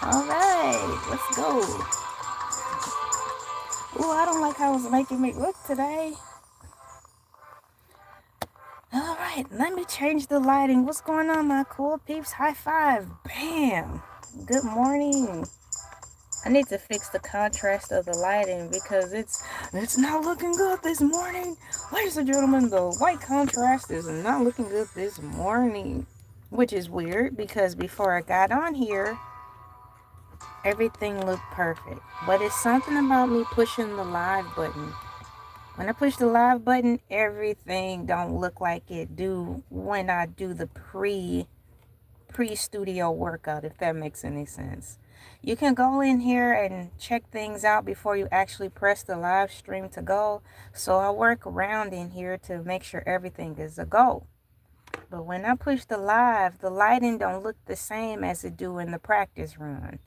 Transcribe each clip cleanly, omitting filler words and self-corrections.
All right, let's go. Ooh, I don't like how it's making me look today. All right, let me change the lighting. What's going on, my cool peeps? High five. Bam. Good morning. I need to fix the contrast of the lighting because it's not looking good this morning. Ladies and gentlemen, the white contrast is not looking good this morning. Which is weird because before I got on here, everything looked perfect. But it's something about me pushing the live button. When I push the live button, everything don't look like it do when I do the pre-studio workout, if that makes any sense. You can go in here and check things out before you actually press the live stream to go. So I work around in here to make sure everything is a go. But when I push the live, the lighting don't look the same as it do in the practice run.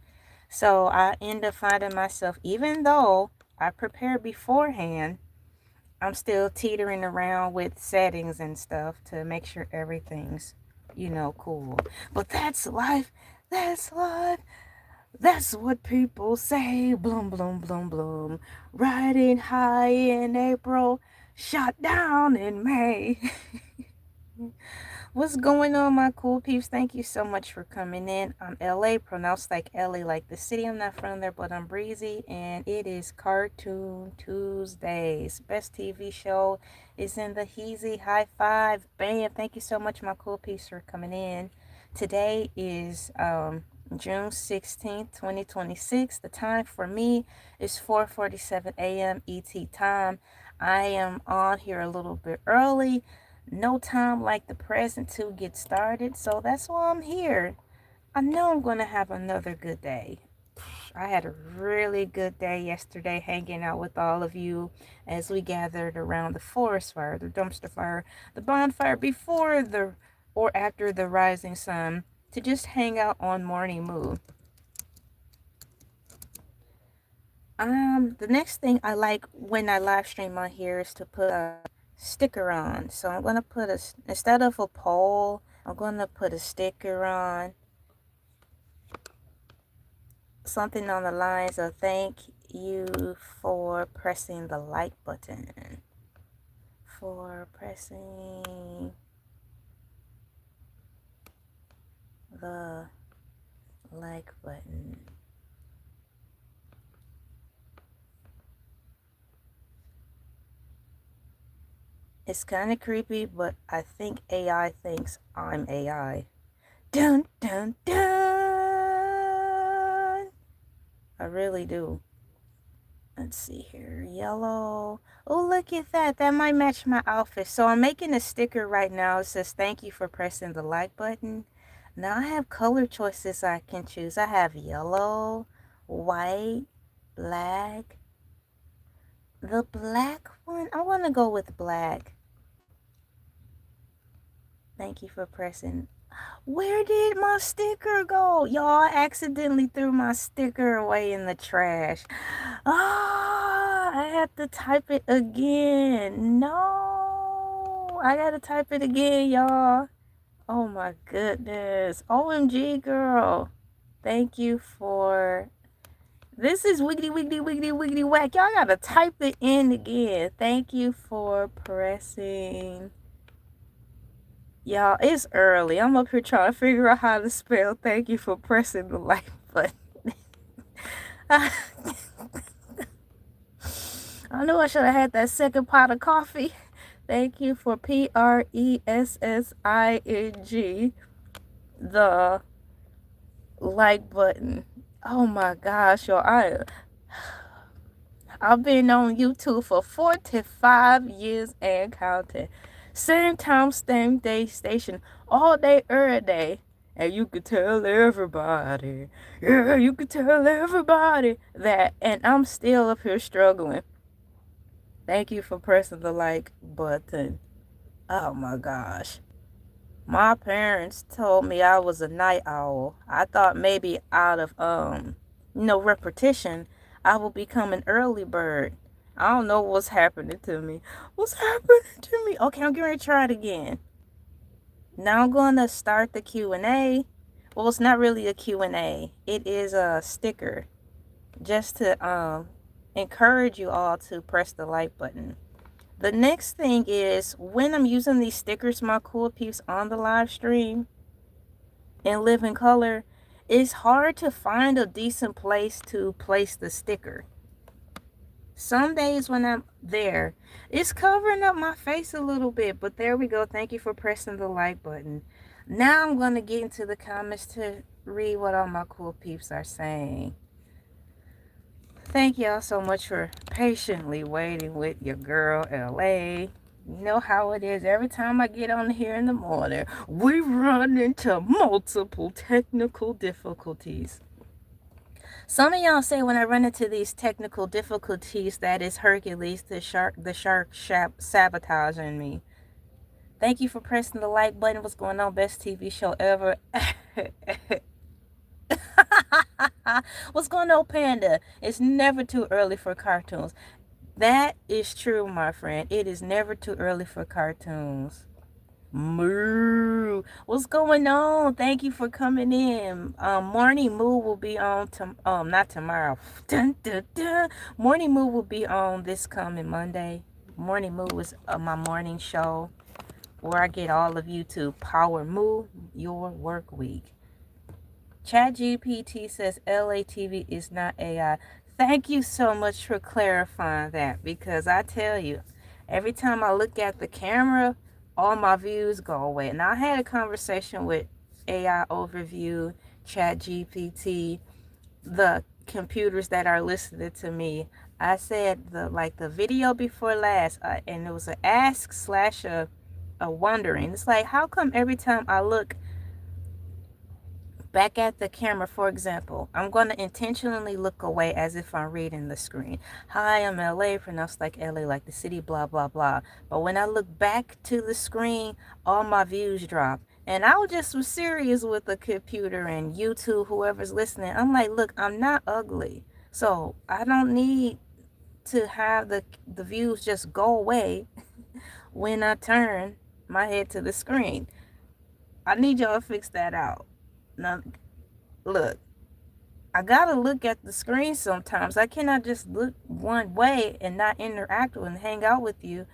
So I end up finding myself, even though I prepare beforehand, I'm still teetering around with settings and stuff to make sure everything's, cool. But that's life. That's life. That's what people say. Bloom, bloom, bloom, bloom. Riding high in April, shot down in May. What's going on, my cool peeps? Thank you so much for coming in. I'm LA, pronounced like LA, like the city. I'm not from there, but I'm breezy, and it is Cartoon Tuesdays. Best TV show is in the Heezy. High five. Bam. Thank you so much, my cool peeps, for coming in. Today is June 16th, 2026. The time for me is 4:47 a.m. ET time. I am on here a little bit early. No time like the present to get started, so that's why I'm here. I know I'm going to have another good day. I had a really good day yesterday hanging out with all of you as we gathered around the forest fire, the dumpster fire, the bonfire before the or after the rising sun to just hang out on Morning Moon. The next thing I like when I live stream on here is to put a sticker on. So I'm gonna put instead of a poll, I'm gonna put a sticker on. Something on the lines of thank you for pressing the like button. For pressing the like button. It's kind of creepy, but I think AI thinks I'm AI. Dun, dun, dun! I really do. Let's see here. Yellow. Oh, look at that. That might match my outfit. So I'm making a sticker right now. It says, thank you for pressing the like button. Now I have color choices I can choose. I have yellow, white, black. The black one, I want to go with black. Thank you for pressing. Where did my sticker go? Y'all, accidentally threw my sticker away in the trash. Ah, I have to type it again. No, I gotta type it again, y'all. Oh my goodness. OMG, girl. Thank you for... This is wiggity, wiggity, wiggity, wiggity, whack. Y'all gotta type it in again. Thank you for pressing... Y'all, it's early. I'm up here trying to figure out how to spell thank you for pressing the like button. I knew I should have had that second pot of coffee. Thank you for pressing the like button. Oh my gosh, y'all. I've been on YouTube for 45 years and counting. Same time, same day, station, all day, every day. And you could tell everybody, yeah, you could tell everybody that. And I'm still up here struggling. Thank you for pressing the like button. Oh my gosh. My parents told me I was a night owl. I thought maybe out of, repetition, I will become an early bird. I don't know what's happening to me. What's happening to me? Okay, I'm going to try it again. Now I'm going to start the Q&A. Well, it's not really a Q&A. It is a sticker just to encourage you all to press the like button. The next thing is when I'm using these stickers, my cool peeps, on the live stream in living color, it's hard to find a decent place to place the sticker. Some days when I'm there, it's covering up my face a little bit, but there we go. Thank you for pressing the like button. Now I'm going to get into the comments to read what all my cool peeps are saying. Thank y'all so much for patiently waiting with your girl, LA. You know how it is. Every time I get on here in the morning, we run into multiple technical difficulties. Some of y'all say when I run into these technical difficulties that it's Hercules, the shark sabotaging me. Thank you for pressing the like button. What's going on? Best TV show ever. What's going on, Panda? It's never too early for cartoons. That is true, my friend. It is never too early for cartoons. Moo. What's going on? Thank you for coming in. Morning Moo will be on not tomorrow. Dun, dun, dun. Morning Moo will be on this coming Monday. Morning Moo is my morning show where I get all of you to power move your work week. ChatGPT says Elay TV is not AI. Thank you so much for clarifying that, because I tell you, every time I look at the camera, all my views go away. And I had a conversation with AI Overview, ChatGPT, the computers that are listening to me. I said the video before last, and it was an ask slash a wondering. It's like, how come every time I look back at the camera, for example, I'm going to intentionally look away as if I'm reading the screen. Hi, I'm LA, pronounced like LA, like the city, blah, blah, blah. But when I look back to the screen, all my views drop. And I just was serious with the computer and YouTube, whoever's listening. I'm like, look, I'm not ugly. So I don't need to have the views just go away when I turn my head to the screen. I need y'all to fix that out. Now, look, I gotta look at the screen sometimes. I cannot just look one way and not interact with and hang out with you.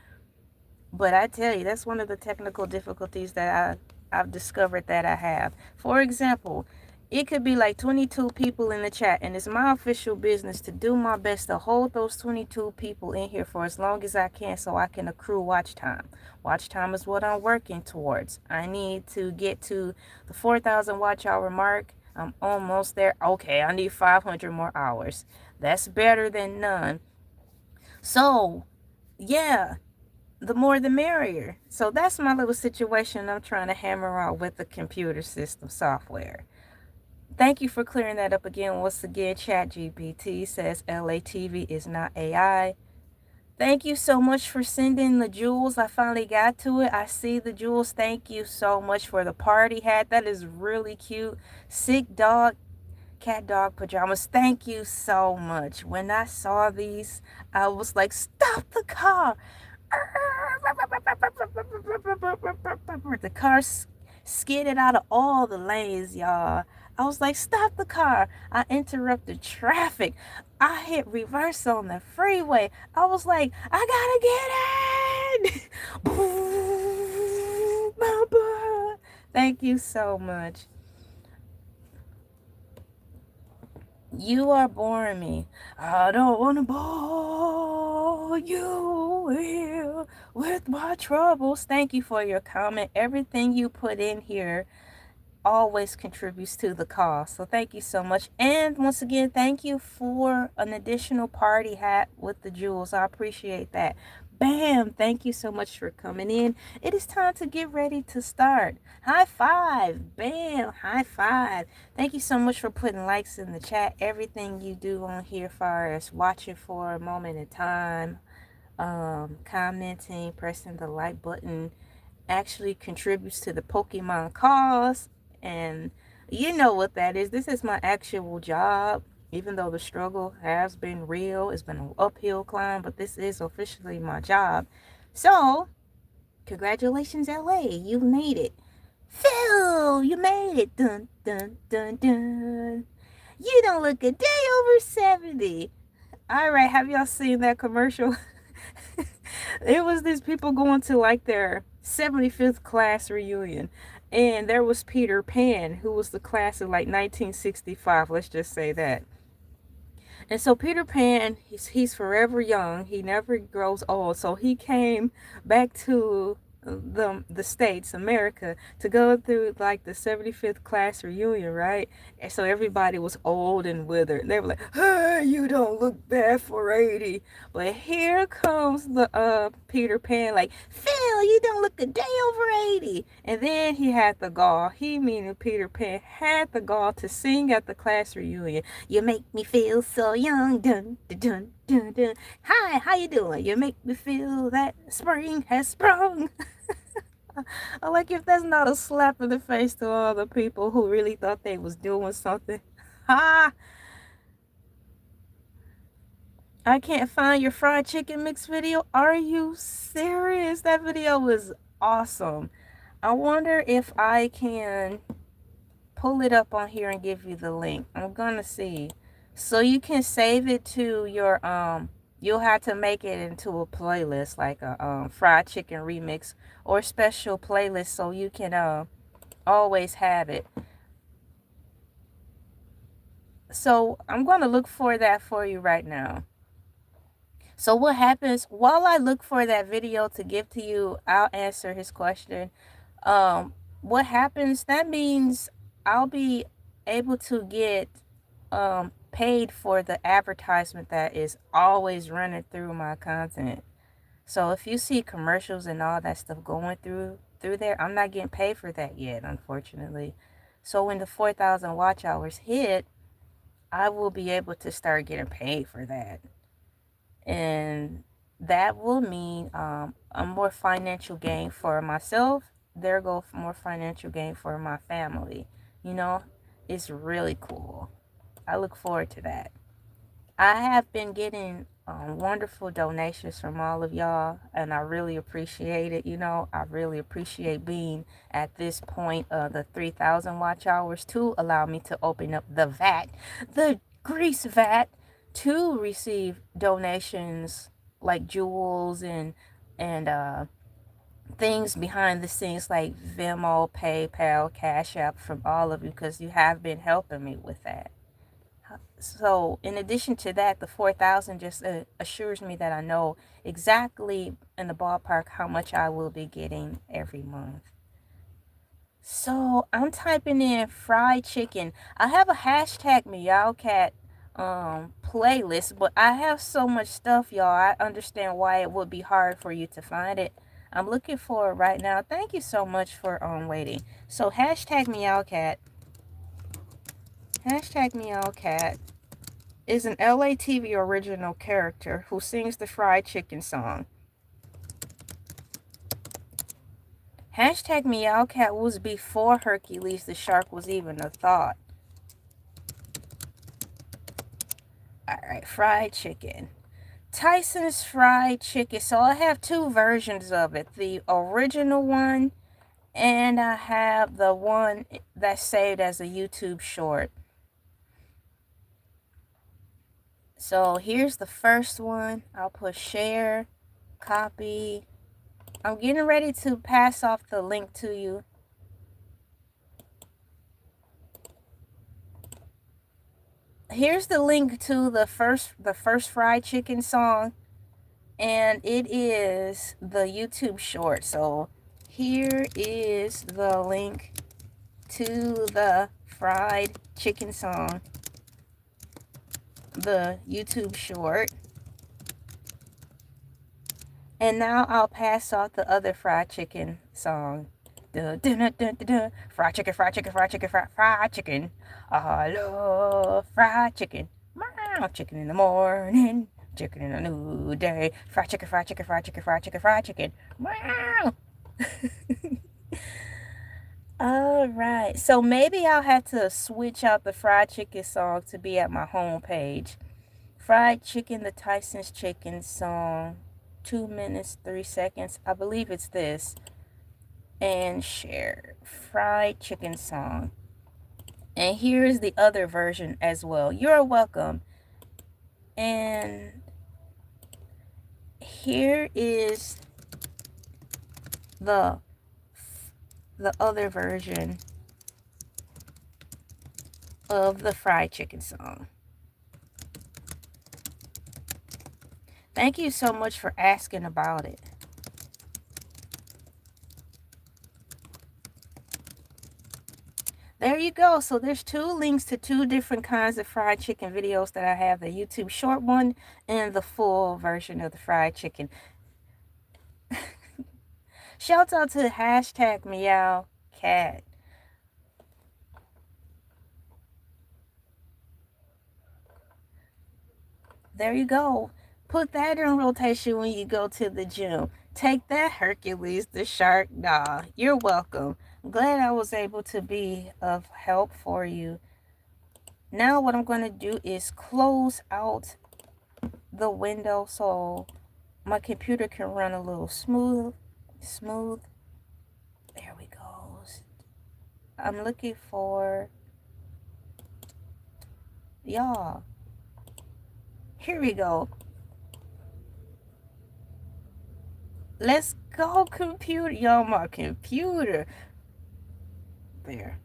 But I tell you, that's one of the technical difficulties that I've discovered that I have. For example, it could be like 22 people in the chat, and it's my official business to do my best to hold those 22 people in here for as long as I can so I can accrue watch time. Watch time is what I'm working towards. I need to get to the 4,000 watch hour mark. I'm almost there. Okay, I need 500 more hours. That's better than none. So, yeah, the more the merrier. So that's my little situation I'm trying to hammer out with the computer system software. Thank you for clearing that up again. Once again, ChatGPT says Elay TV is not AI. Thank you so much for sending the jewels. I finally got to it. I see the jewels. Thank you so much for the party hat. That is really cute. Sick dog, cat dog pajamas. Thank you so much. When I saw these, I was like, stop the car. The car skidded out of all the lanes, y'all. I was like, stop the car. I interrupted traffic. I hit reverse on the freeway. I was like, I gotta get in. Thank you so much. You are boring me. I don't want to bore you here with my troubles. Thank you for your comment. Everything you put in here always contributes to the cause. So thank you so much. And once again, thank you for an additional party hat with the jewels. I appreciate that. Bam! Thank you so much for coming in. It is time to get ready to start. High five. Bam! High five. Thank you so much for putting likes in the chat. Everything you do on here, far as watching for a moment in time, commenting, pressing the like button, actually contributes to the Pokemon cause. And you know what that is. This is my actual job. Even though the struggle has been real, it's been an uphill climb, but this is officially my job. So, congratulations, LA. You made it. Phil, you made it. Dun, dun, dun, dun. You don't look a day over 70. All right, have y'all seen that commercial? It was these people going to like their 75th class reunion. And there was Peter Pan, who was the class of like 1965, let's just say that. And so Peter Pan, he's forever young. He never grows old. So he came back to the States, America, to go through like the 75th class reunion, right? And so everybody was old and withered. They were like, "Hey, you don't look bad for 80." But here comes the Peter Pan, like, "Phil, you don't look a day over 80." And then he had the gall. He, meaning Peter Pan, had the gall to sing at the class reunion. You make me feel so young. Dun, dun, dun, dun, dun. Hi, how you doing? You make me feel that spring has sprung. Like if that's not a slap in the face to all the people who really thought they was doing something. Ha! I can't find your fried chicken mix video. Are you serious? That video was awesome. I wonder if I can pull it up on here and give you the link. I'm gonna see. So you can save it to your you'll have to make it into a playlist, like a fried chicken remix or special playlist, so you can always have it. So I'm gonna look for that for you right now. So what happens while I look for that video to give to you, I'll answer his question. What happens, that means I'll be able to get paid for the advertisement that is always running through my content. So if you see commercials and all that stuff going through there, I'm not getting paid for that yet, unfortunately. So when the 4,000 watch hours hit, I will be able to start getting paid for that. And that will mean a more financial gain for myself. There go more financial gain for my family. You know, it's really cool. I look forward to that. I have been getting wonderful donations from all of y'all, and I really appreciate it. You know, I really appreciate being at this point of the 3,000 watch hours to allow me to open up the vat, the grease vat, to receive donations like jewels and things behind the scenes like Venmo, PayPal, Cash App from all of you, because you have been helping me with that. So in addition to that, the 4,000 just assures me that I know exactly in the ballpark how much I will be getting every month. So I'm typing in fried chicken. I have a hashtag Meowcat playlist, but I have so much stuff, y'all. I understand why it would be hard for you to find it. I'm looking for it right now. Thank you so much for waiting. So hashtag Meowcat. Hashtag Meowcat is an Elay TV original character who sings the fried chicken song. Hashtag Meowcat was before Hercules the Shark was even a thought. Alright, fried chicken. Tyson's fried chicken. So I have two versions of it. The original one, and I have the one that's saved as a YouTube short. So here's the first one. I'll put share, copy. I'm getting ready to pass off the link to you. Here's the link to the first fried chicken song, and it is the YouTube short. So here is the link to the fried chicken song, the YouTube short. And now I'll pass off the other fried chicken song. Dun, dun, dun, dun, dun, dun. Fried chicken, fried chicken, fried chicken, fried chicken. I love fried chicken. Chicken in the morning, chicken in a new day. Fried chicken, fried chicken, fried chicken, fried chicken, fried chicken. All right, so maybe I'll have to switch out the fried chicken song to be at my home page. Fried chicken, the Tyson's chicken song, 2 minutes 3 seconds. I believe it's this. and share. Fried chicken song. And here's the other version as well. You're welcome. And here is the other version of the fried chicken song. Thank you so much for asking about it. There you go. So there's 2 links to 2 different kinds of fried chicken videos that I have. The YouTube short one and the full version of the fried chicken. Shout out to hashtag meow cat. There you go. Put that in rotation when you go to the gym. Take that, Hercules the shark. Nah, you're welcome. I'm glad I was able to be of help for you. Now what I'm going to do is close out the window so my computer can run a little smooth. There we go. I'm looking for y'all. Here we go. Let's go, computer. Y'all, my computer. There.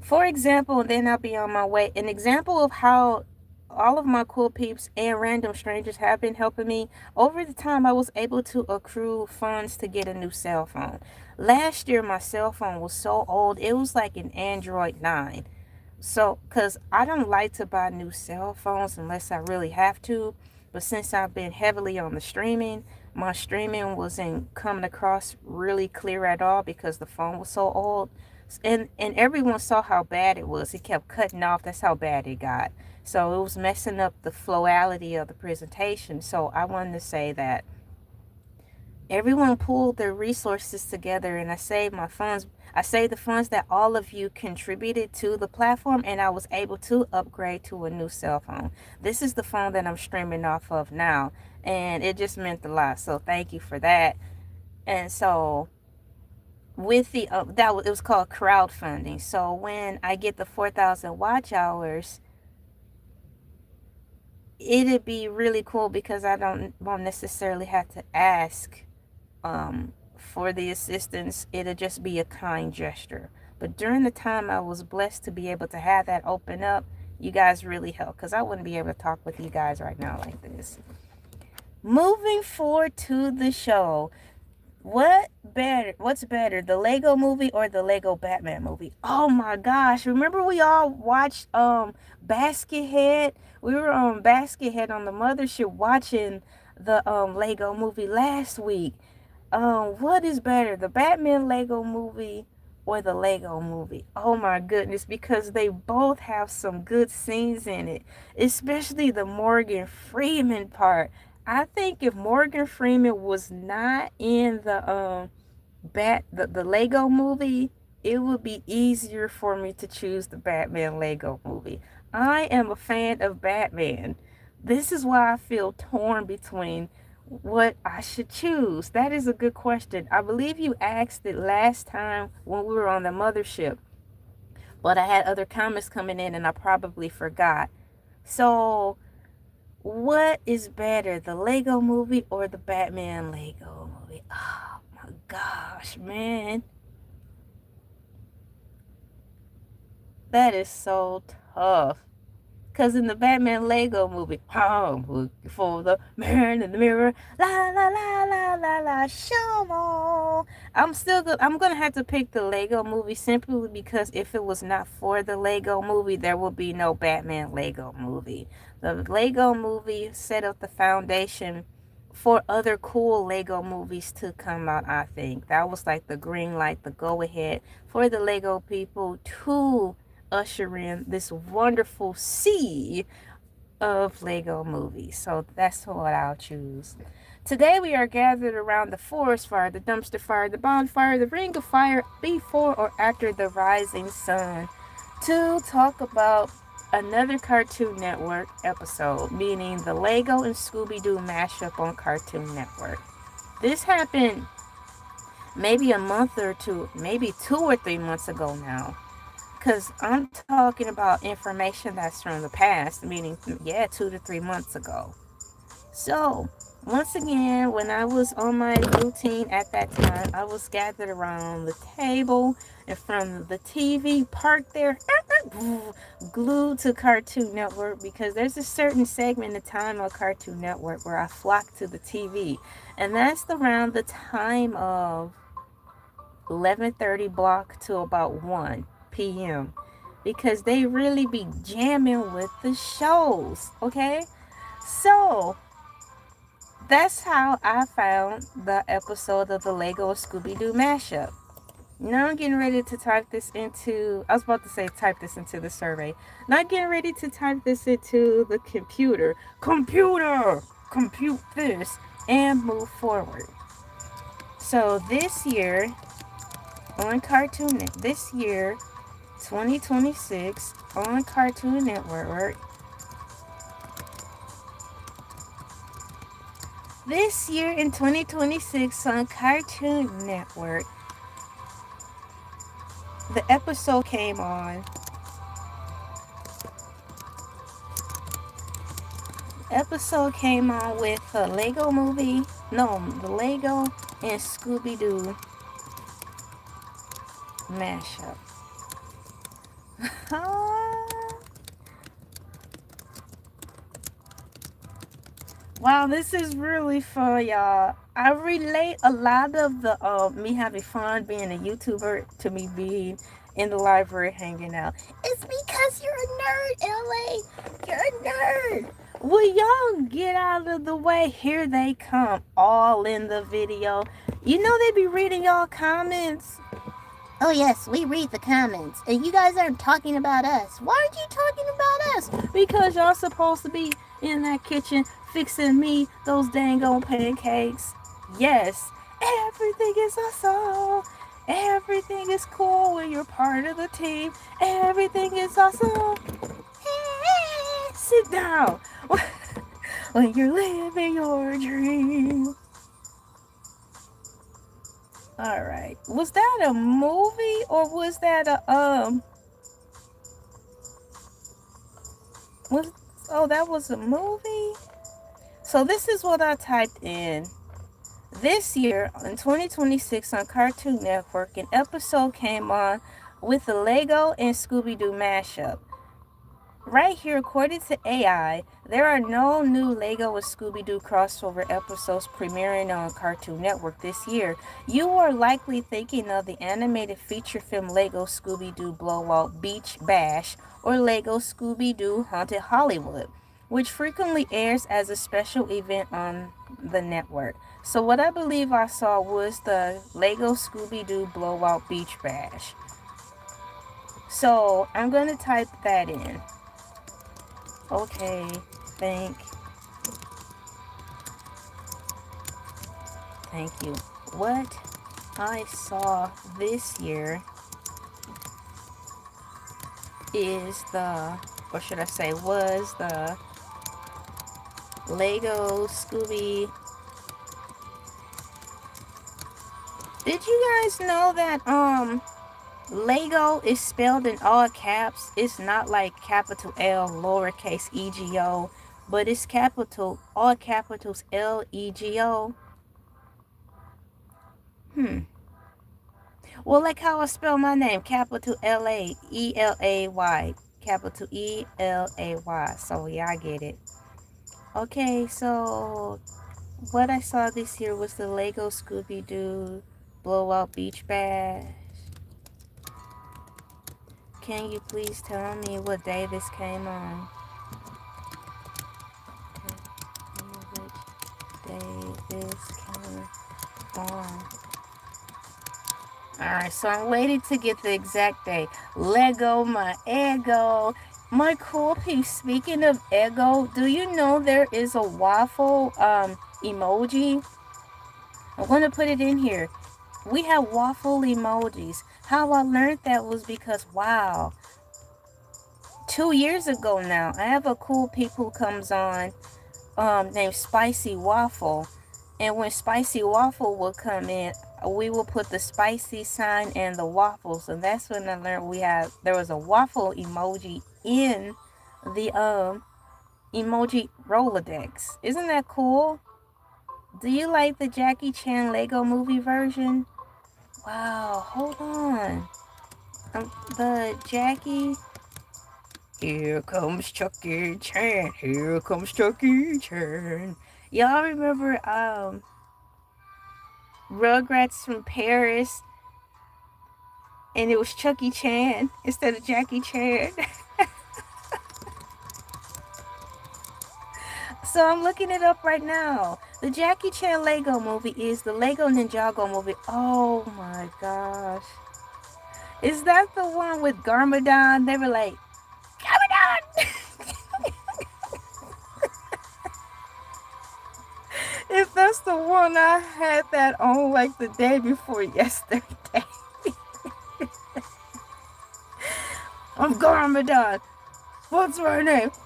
For example, then I'll be on my way. An example of how all of my cool peeps and random strangers have been helping me. Over the time, I was able to accrue funds to get a new cell phone. Last year, my cell phone was so old. It was like an Android 9. So, because I don't like to buy new cell phones unless I really have to. But since I've been heavily on the streaming, my streaming wasn't coming across really clear at all because the phone was so old. And everyone saw how bad it was. It kept cutting off. That's how bad it got. So it was messing up the flowality of the presentation. So I wanted to say that everyone pulled their resources together and I saved my funds. I saved the funds that all of you contributed to the platform and I was able to upgrade to a new cell phone. This is the phone that I'm streaming off of now and it just meant a lot. So thank you for that. And so with the it was called crowdfunding. So when I get the 4,000 watch hours, it'd be really cool because I won't necessarily have to ask for the assistance. It'll just be a kind gesture. But during the time I was blessed to be able to have that open up, you guys really helped because I wouldn't be able to talk with you guys right now like this. Moving forward to the show. What's better, the Lego movie or the Lego Batman movie? Oh my gosh, remember we all watched Baskethead? We were on Baskethead on the mothership watching the Lego movie last week. What is better, the Batman Lego movie or the Lego movie? Oh my goodness, because they both have some good scenes in it, especially the Morgan Freeman part. I think if Morgan Freeman was not in the Lego movie, it would be easier for me to choose the Batman Lego movie. I am a fan of Batman. This is why I feel torn between what I should choose. That is a good question. I believe you asked it last time when we were on the mothership, but I had other comments coming in and I probably forgot. So what is better, the Lego movie or the Batman Lego movie? Oh my gosh, man. That is so tough. Because in the Batman Lego movie, I'm looking for the man in the mirror. La, la, la, la, la, la, show more. I'm going to have to pick the Lego movie simply because if it was not for the Lego movie, there would be no Batman Lego movie. The Lego movie set up the foundation for other cool Lego movies to come out, I think. That was like the green light, the go ahead for the Lego people to usher in this wonderful sea of Lego movies. So that's what I'll choose. Today we are gathered around the forest fire, the dumpster fire, the bonfire, the ring of fire, before or after the rising sun, to talk about another Cartoon Network episode, meaning the Lego and Scooby-Doo mashup on Cartoon Network. This happened maybe a month or two, maybe 2 or 3 months ago now. Because I'm talking about information that's from the past, meaning, yeah, 2 to 3 months ago. So, once again, when I was on my routine at that time, I was gathered around the table in front of the TV, parked there, glued to Cartoon Network, because there's a certain segment of time on Cartoon Network where I flock to the TV. And that's around the time of 11:30 block to about 1 p.m. because they really be jamming with the shows, okay? So, that's how I found the episode of the Lego Scooby-Doo mashup. Now I'm getting ready to type this into, I was about to say type this into the survey. Now I'm getting ready to type this into the computer. Computer! Compute this and move forward. So this year, on Cartoon Network, this year, 2026, on Cartoon Network, this year in 2026 on Cartoon Network, the episode came on. Episode came on with a Lego movie. No, the Lego and Scooby-Doo mashup. Wow, this is really fun, y'all. I relate a lot of the me having fun being a YouTuber to me being in the library hanging out. It's because you're a nerd, LA. You're a nerd. Will y'all get out of the way? Here they come, all in the video. You know they be reading y'all comments. Oh yes, we read the comments. And you guys aren't talking about us. Why aren't you talking about us? Because y'all supposed to be in that kitchen fixing me those dang old pancakes. Yes, everything is awesome. Everything is cool when you're part of the team. Everything is awesome. Sit down when you're living your dream. All right. Was that a movie or was that a was that was a movie? So this is what I typed in. This year in 2026 on Cartoon Network, an episode came on with the Lego and Scooby-Doo mashup. Right here, according to AI, there are no new Lego and Scooby-Doo crossover episodes premiering on Cartoon Network this year. You are likely thinking of the animated feature film Lego Scooby-Doo Blowout Beach Bash or Lego Scooby-Doo Haunted Hollywood, which frequently airs as a special event on the network. So what I believe I saw was the Lego Scooby-Doo Blowout Beach Bash. So I'm going to type that in. Okay, thank you. What I saw this year is or should I say was the Lego Scooby. Did you guys know that Lego is spelled in all caps? It's not like capital L lowercase ego, but it's capital, all capitals Lego. Well, like how I spell my name, capital Elay, capital Elay. So yeah, I get it. Okay, so what I saw this year was the Lego Scooby-Doo Blowout Beach Bash. Can you please tell me what day this came on? Which day this came on? Alright, so I'm waiting to get the exact day. Lego, my ego. My cool piece. Speaking of ego, do you know there is a waffle emoji? I'm going to put it in here. We have waffle emojis. How I learned that was because, wow, 2 years ago now, I have a cool peep who comes on named Spicy Waffle. And when Spicy Waffle would come in, we will put the spicy sign and the waffles, and that's when I learned there was a waffle emoji in the emoji Rolodex. Isn't that cool? Do you like the Jackie Chan Lego movie version? Wow, hold on. The Jackie. Here comes Chucky Chan. Here comes Chucky Chan. Y'all remember Rugrats from Paris, and it was Chucky Chan instead of Jackie Chan. So I'm looking it up right now. The Jackie Chan Lego movie is the Lego Ninjago movie. Oh my gosh. Is that the one with Garmadon? They were like, Garmadon! If that's the one, I had that on like the day before yesterday. I'm Garmadon. What's my name? Garmadon!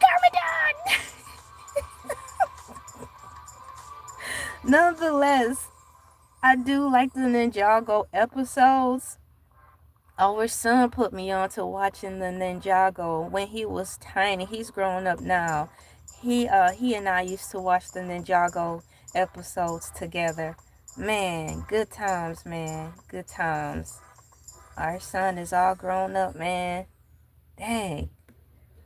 Nonetheless, I do like the Ninjago episodes. Our son put me on to watching the Ninjago when he was tiny. He's grown up now. He and I used to watch the Ninjago episodes together. Man, good times, man. Good times. Our son is all grown up, man. Dang.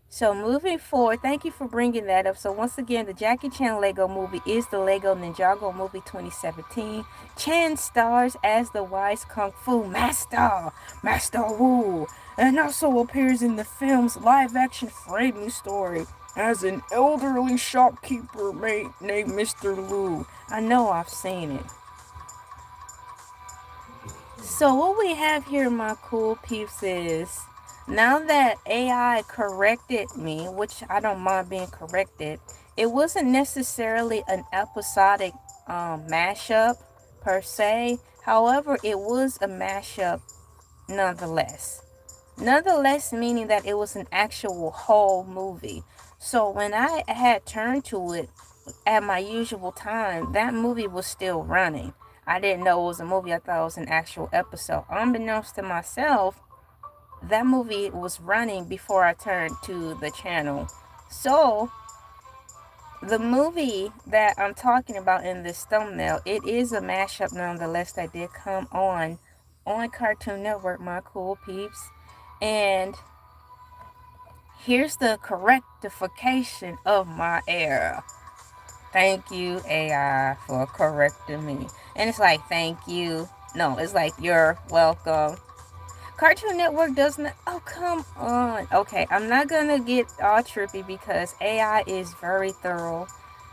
So moving forward, thank you for bringing that up. So once again, the Jackie Chan Lego movie is the Lego Ninjago movie 2017. Chan stars as the wise Kung Fu Master, Master Wu, and also appears in the film's live-action framing story as an elderly shopkeeper named Mr. Lu. I know I've seen it. So what we have here, my cool peeps, is now that AI corrected me, which I don't mind being corrected, it wasn't necessarily an episodic mashup per se. However, it was a mashup nonetheless. Nonetheless, meaning that it was an actual whole movie. So when I had turned to it at my usual time, that movie was still running. I didn't know it was a movie. I thought it was an actual episode. Unbeknownst to myself, that movie was running before I turned to the channel. So the movie that I'm talking about in this thumbnail, it is a mashup nonetheless that did come on Cartoon Network, my cool peeps. And here's the correctification of my error. Thank you, AI, for correcting me. And it's like, thank you. No, it's like, you're welcome. Cartoon Network does not... Oh, come on. Okay, I'm not going to get all trippy because AI is very thorough.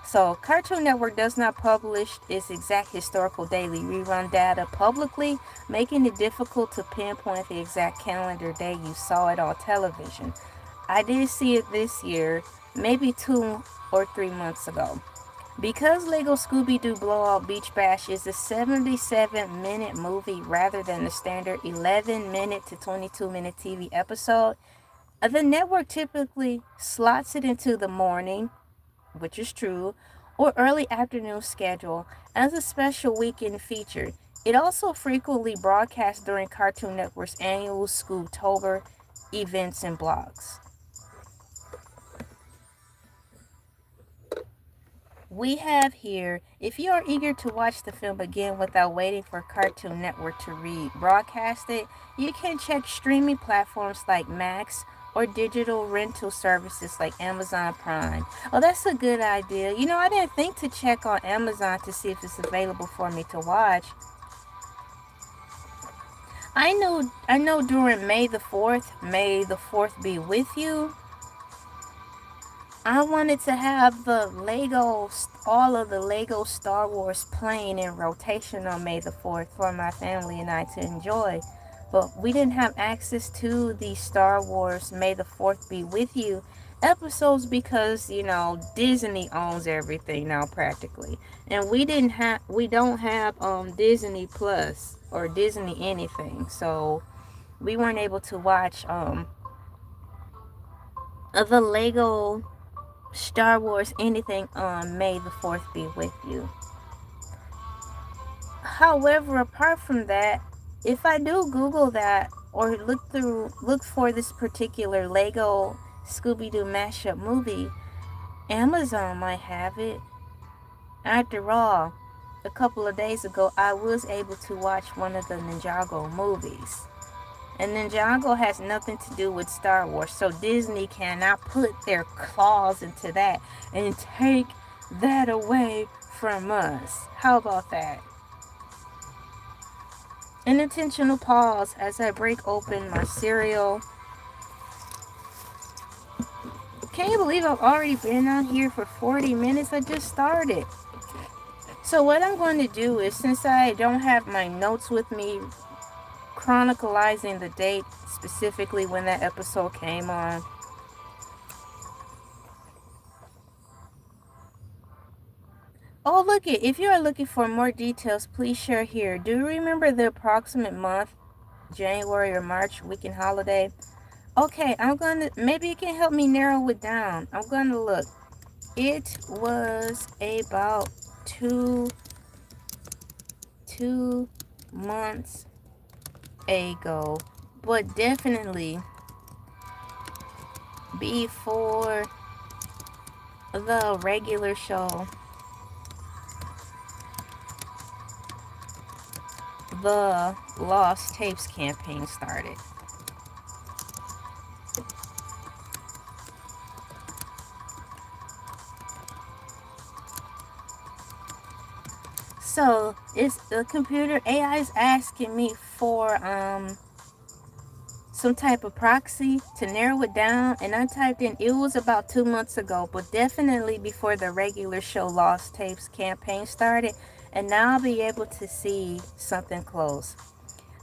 So, Cartoon Network does not publish its exact historical daily rerun data publicly, making it difficult to pinpoint the exact calendar day you saw it on television. I did see it this year, maybe 2 or 3 months ago. Because Lego Scooby-Doo Blowout Beach Bash is a 77-minute movie rather than the standard 11-minute to 22-minute TV episode, the network typically slots it into the morning, which is true, or early afternoon schedule as a special weekend feature. It also frequently broadcasts during Cartoon Network's annual Scoobtober events and blogs. We have here, if you are eager to watch the film again without waiting for Cartoon Network to rebroadcast it, you can check streaming platforms like Max or digital rental services like Amazon Prime. Oh, that's a good idea. You know, I didn't think to check on Amazon to see if it's available for me to watch. I know during May the 4th be with you, I wanted to have all of the Lego Star Wars playing in rotation on May the 4th for my family and I to enjoy. But we didn't have access to the Star Wars May the 4th be with you episodes because, you know, Disney owns everything now practically. And we don't have Disney Plus or Disney anything. So we weren't able to watch the Lego Star Wars anything on May the 4th be with you. However, apart from that, if I do Google that or look for this particular Lego Scooby-Doo mashup movie, Amazon might have it. After all, a couple of days ago, I was able to watch one of the Ninjago movies. And Ninjago has nothing to do with Star Wars, so Disney cannot put their claws into that and take that away from us. How about that? An intentional pause as I break open my cereal. Can you believe I've already been on here for 40 minutes? I just started. So what I'm going to do is, since I don't have my notes with me chronicalizing the date specifically when that episode came on. Oh, look it. If you are looking for more details, please share here. Do you remember the approximate month, January or March weekend holiday? Okay, maybe you can help me narrow it down. I'm gonna look. It was about two months ago, but definitely before the regular show, the Lost Tapes campaign started. So it's the computer AI is asking me for some type of proxy to narrow it down, and I typed in it was about 2 months ago, but definitely before the regular show Lost Tapes campaign started, and now I'll be able to see something close.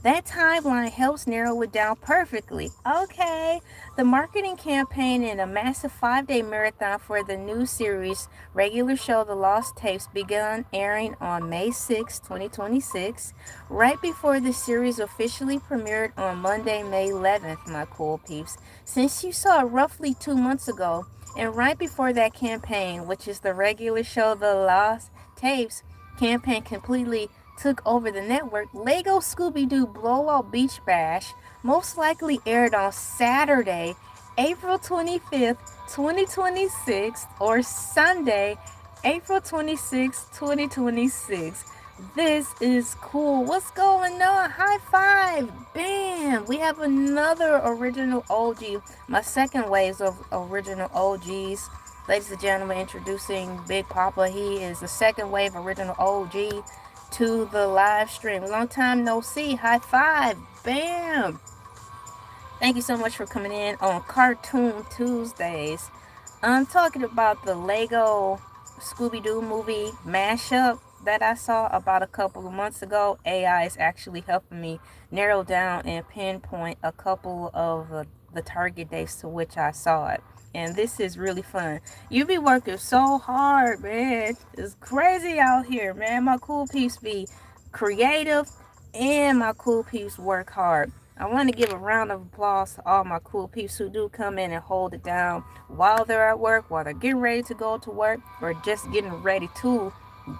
That timeline helps narrow it down perfectly. Okay, the marketing campaign in a massive 5-day marathon for the new series regular show The Lost Tapes began airing on May 6, 2026, right before the series officially premiered on Monday, May 11th, my cool peeps. Since you saw it roughly 2 months ago, and right before that campaign, which is the regular show The Lost Tapes campaign completely took over the network, Lego Scooby-Doo Blowout Beach Bash most likely aired on Saturday, April 25th, 2026, or Sunday, April 26th, 2026. This is cool. What's going on? High five. Bam. We have another original OG. My second wave of original OGs. Ladies and gentlemen, introducing Big Papa. He is the second wave original OG to the live stream. Long time no see. High five. Bam. Thank you so much for coming in on Cartoon Tuesdays. I'm talking about the Lego Scooby-Doo movie Mashup that I saw about a couple of months ago. AI is actually helping me narrow down and pinpoint a couple of the target dates to which I saw it. And this is really fun. You be working so hard, man. It's crazy out here, man. My cool peeps be creative and my cool peeps work hard. I want to give a round of applause to all my cool peeps who do come in and hold it down while they're at work, while they're getting ready to go to work, or just getting ready to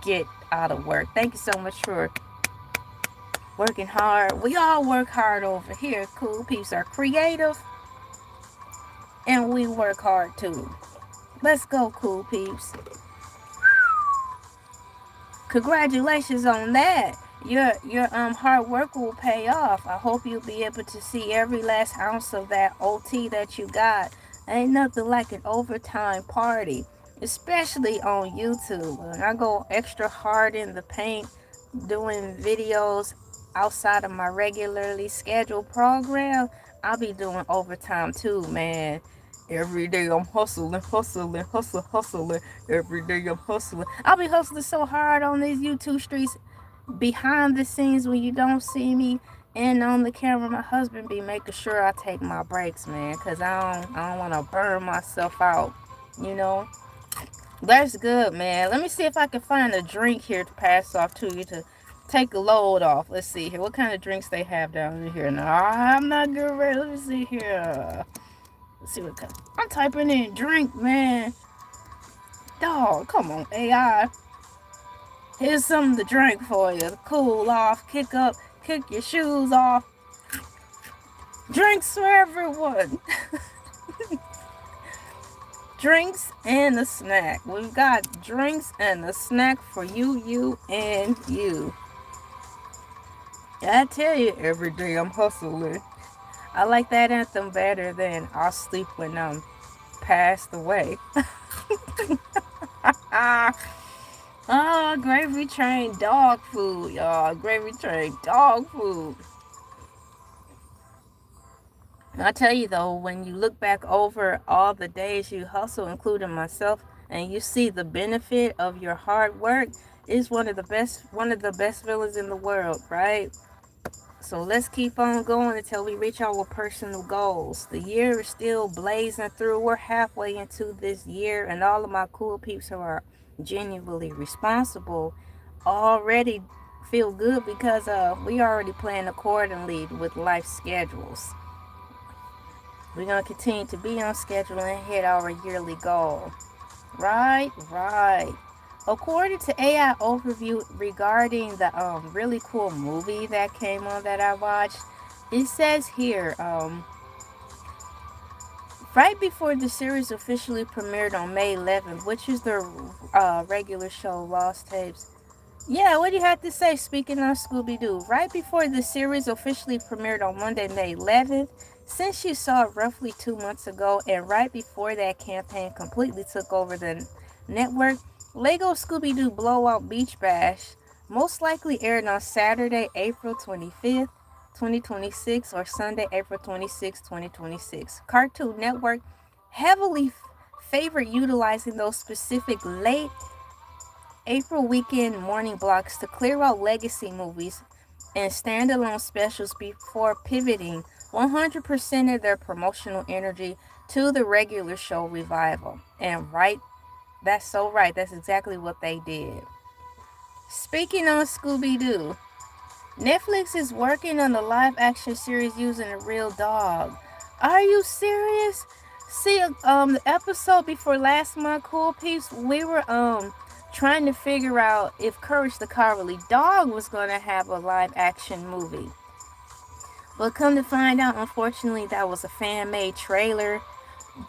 get out of work. Thank you so much for working hard. We all work hard over here. Cool peeps are creative and we work hard too. Let's go, cool peeps. Congratulations on that. Your hard work will pay off. I hope you'll be able to see every last ounce of that OT that you got. Ain't nothing like an overtime party, especially on YouTube. When I go extra hard in the paint doing videos outside of my regularly scheduled program, I'll be doing overtime too, man. Every day I'm hustling. Every day I'm hustling. I'll be hustling so hard on these YouTube streets. Behind the scenes when you don't see me, and on the camera, my husband be making sure I take my breaks, man, because I don't want to burn myself out, you know. That's good, man. Let me see if I can find a drink here to pass off to you to take a load off. Let's see here. What kind of drinks they have down in here? No, I'm not good ready. Let me see here. Let's see what kind. I'm typing in drink, man. Dog, come on, AI. Here's something to drink for you. Cool off, kick up, kick your shoes off. Drinks for everyone. Drinks and a snack. We've got drinks and a snack for you, you, and you. I tell you, every day I'm hustling. I like that anthem better than I'll sleep when I'm passed away. Oh, gravy train dog food, y'all. Gravy train dog food. I tell you though, when you look back over all the days you hustle, including myself, and you see the benefit of your hard work, is one of the best feelings in the world, right? So let's keep on going until we reach our personal goals. The year is still blazing through. We're halfway into this year, and all of my cool peeps who are genuinely responsible already feel good because we already plan accordingly with life schedules. We're going to continue to be on schedule and hit our yearly goal. Right. According to AI overview regarding the really cool movie that came on that I watched, it says here, right before the series officially premiered on May 11th, which is the regular show Lost Tapes. Yeah, what do you have to say? Speaking of Scooby-Doo, right before the series officially premiered on Monday, May 11th, since you saw it roughly 2 months ago, and right before that campaign completely took over the network, Lego Scooby-Doo Blowout Beach Bash most likely aired on Saturday, April 25th, 2026, or Sunday, April 26th, 2026. Cartoon Network heavily favored utilizing those specific late April weekend morning blocks to clear out legacy movies and standalone specials before pivoting 100% of their promotional energy to the regular show revival. And that's so right. That's exactly what they did. Speaking on Scooby-Doo, Netflix is working on the live action series using a real dog. Are you serious? See, the episode before last month, Cool Peeps, we were trying to figure out if Courage the Cowardly Dog was going to have a live action movie. But come to find out, unfortunately, that was a fan-made trailer.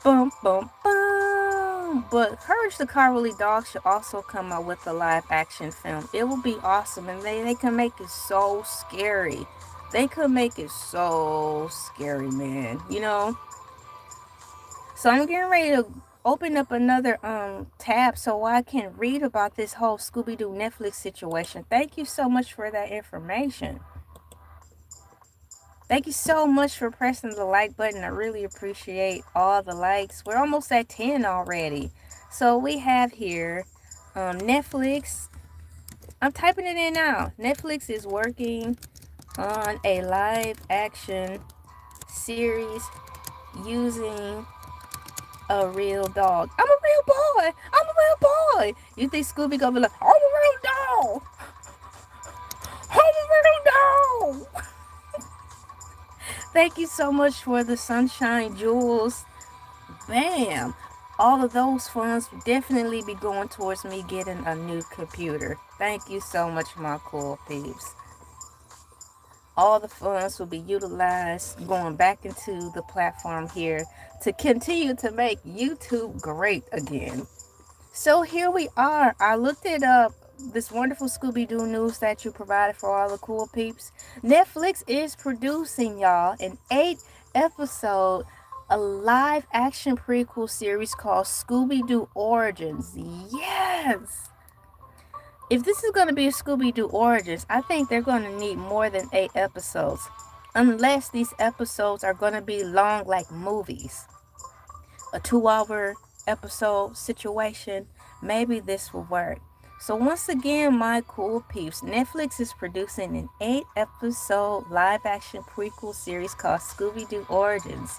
Bum, bum, bum. But Courage the Cowardly Dog should also come out with a live action film. It will be awesome, and they can make it so scary. They could make it so scary, man. You know? So I'm getting ready to open up another tab so I can read about this whole Scooby-Doo Netflix situation. Thank you so much for that information. Thank you so much for pressing the like button. I really appreciate all the likes. We're almost at 10 already. So we have here Netflix. I'm typing it in now. Netflix is working on a live action series using a real dog. I'm a real boy. I'm a real boy. You think Scooby gonna be like, I'm a real dog. I'm a real dog. Thank you so much for the sunshine jewels. Bam. All of those funds will definitely be going towards me getting a new computer. Thank you so much, my cool peeps. All the funds will be utilized going back into the platform here to continue to make YouTube great again. So here we are. I looked it up, this wonderful Scooby-Doo news that you provided for all the cool peeps. Netflix is producing, y'all, an 8-episode, a live action prequel series called Scooby-Doo Origins. Yes! If this is going to be a Scooby-Doo Origins, I think they're going to need more than 8 episodes. Unless these episodes are going to be long like movies. A 2-hour episode situation, maybe this will work. So once again, my cool peeps, Netflix is producing an 8-episode live-action prequel series called Scooby-Doo Origins,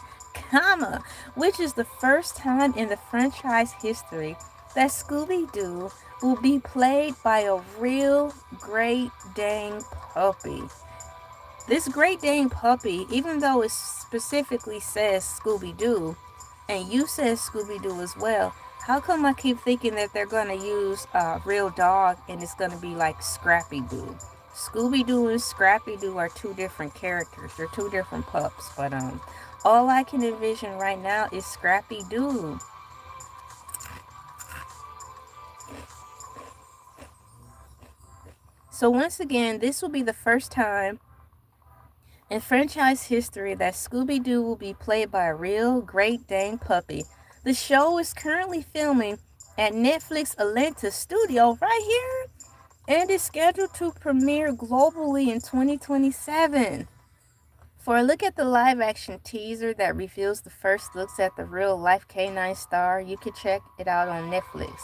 which is the first time in the franchise history that Scooby-Doo will be played by a real Great Dane puppy. This Great Dane puppy, even though it specifically says Scooby-Doo, and you said Scooby-Doo as well, How come I keep thinking that they're gonna use a real dog and it's gonna be like Scrappy Doo? Scooby Doo and Scrappy Doo are two different characters. They're two different pups. But all I can envision right now is Scrappy Doo. So once again, this will be the first time in franchise history that Scooby Doo will be played by a real Great Dane puppy. The show is currently filming at Netflix Atlanta studio right here and is scheduled to premiere globally in 2027. For a look at the live action teaser that reveals the first looks at the real life canine star, you can check it out on Netflix.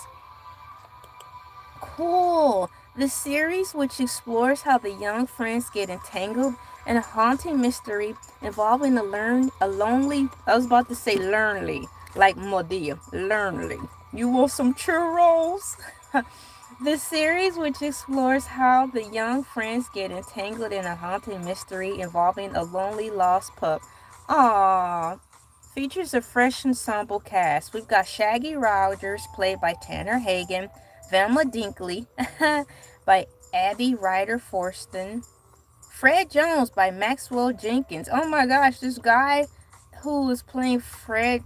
Cool! The series, which explores how the young friends get entangled in a haunting mystery involving I was about to say Learnly, like Modia, Learnly. You want some churros? The series, which explores how the young friends get entangled in a haunting mystery involving a lonely lost pup. Aww. Features a fresh ensemble cast. We've got Shaggy Rogers, played by Tanner Hagen, Velma Dinkley, by Abby Ryder Forston, Fred Jones by Maxwell Jenkins. Oh my gosh, this guy who is playing Fred